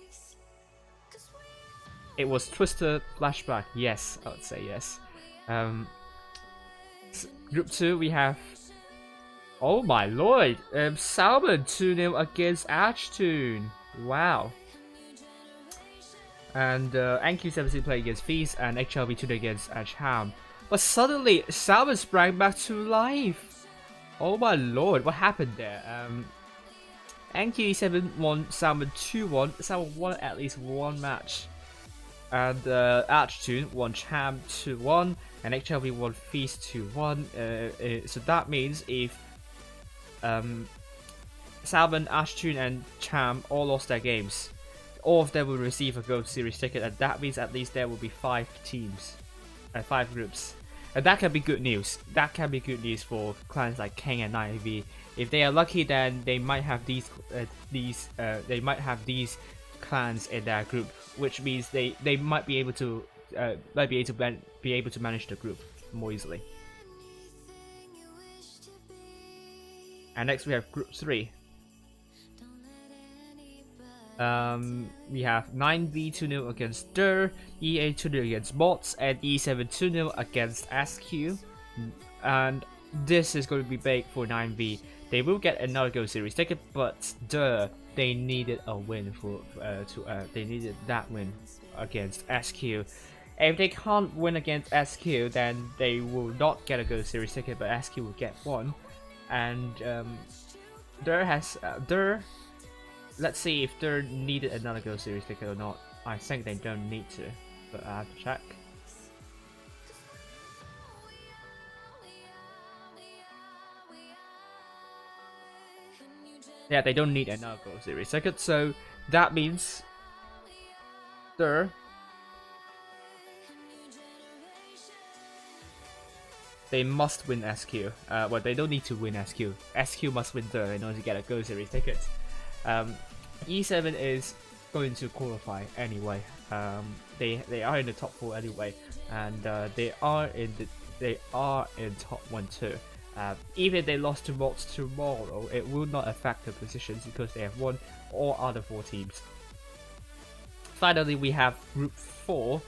It was Twister Flashback, yes, I would say yes. Group 2 we have, oh my lord, Salmon 2-0 against Attribution. Wow. And NQ17 played against Feast and HLV 2 against Ham. But suddenly, Salmon sprang back to life. Oh my lord, what happened there? NQ7 won Salmon 2-1. Salmon won at least one match. And Attribution won Ham 2-1. And HLV won Feast 2-1. So that means if Salmon, Attribution, and Cham all lost their games, all of them will receive a GOAT series ticket, and that means at least there will be 5 teams, 5 groups, and that can be good news. That can be good news for clans like Kang and IAV. If they are lucky, then they might have these clans in their group, which means they might be able to manage the group more easily. And next we have Group 3. We have 9V 2-0 against DER, EA 2-0 against Bots, and E7 2-0 against SQ. And this is going to be big for 9V. They will get another GO series ticket, but DER, they needed a win they needed that win against SQ. If they can't win against SQ, then they will not get a GO series ticket, but SQ will get one. And DER. Let's see if they needed another GO series ticket or not. I think they don't need to, but I have to check. Yeah, they don't need another GO series ticket, so that means they must win SQ. Well, they don't need to win SQ. SQ must win DER in order to get a GO series ticket. E7 is going to qualify anyway. They are in the top 4 anyway, and they are in top 1 too. Even if they lost to Mods tomorrow, it will not affect their positions because they have won all other 4 teams. Finally, we have Group 4.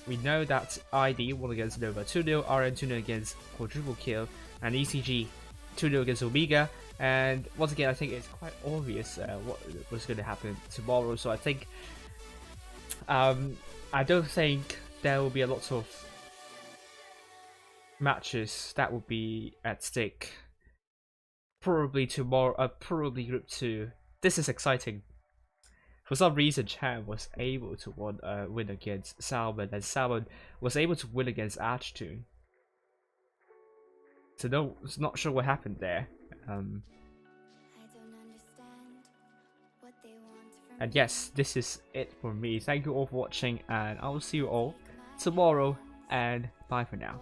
We know that ID won against Nova 2-0, RN 2-0 against Quadruple Kill, and ECG 2-0 against Omega. And once again, I think it's quite obvious what was going to happen tomorrow. So I think I don't think there will be a lot of matches that will be at stake probably tomorrow. Probably Group 2. This is exciting. For some reason, Chan was able to win against Salmon, and Salmon was able to win against Attribution. So no, not sure what happened there. And yes, this is it for me. Thank you all for watching, and I will see you all tomorrow, and bye for now.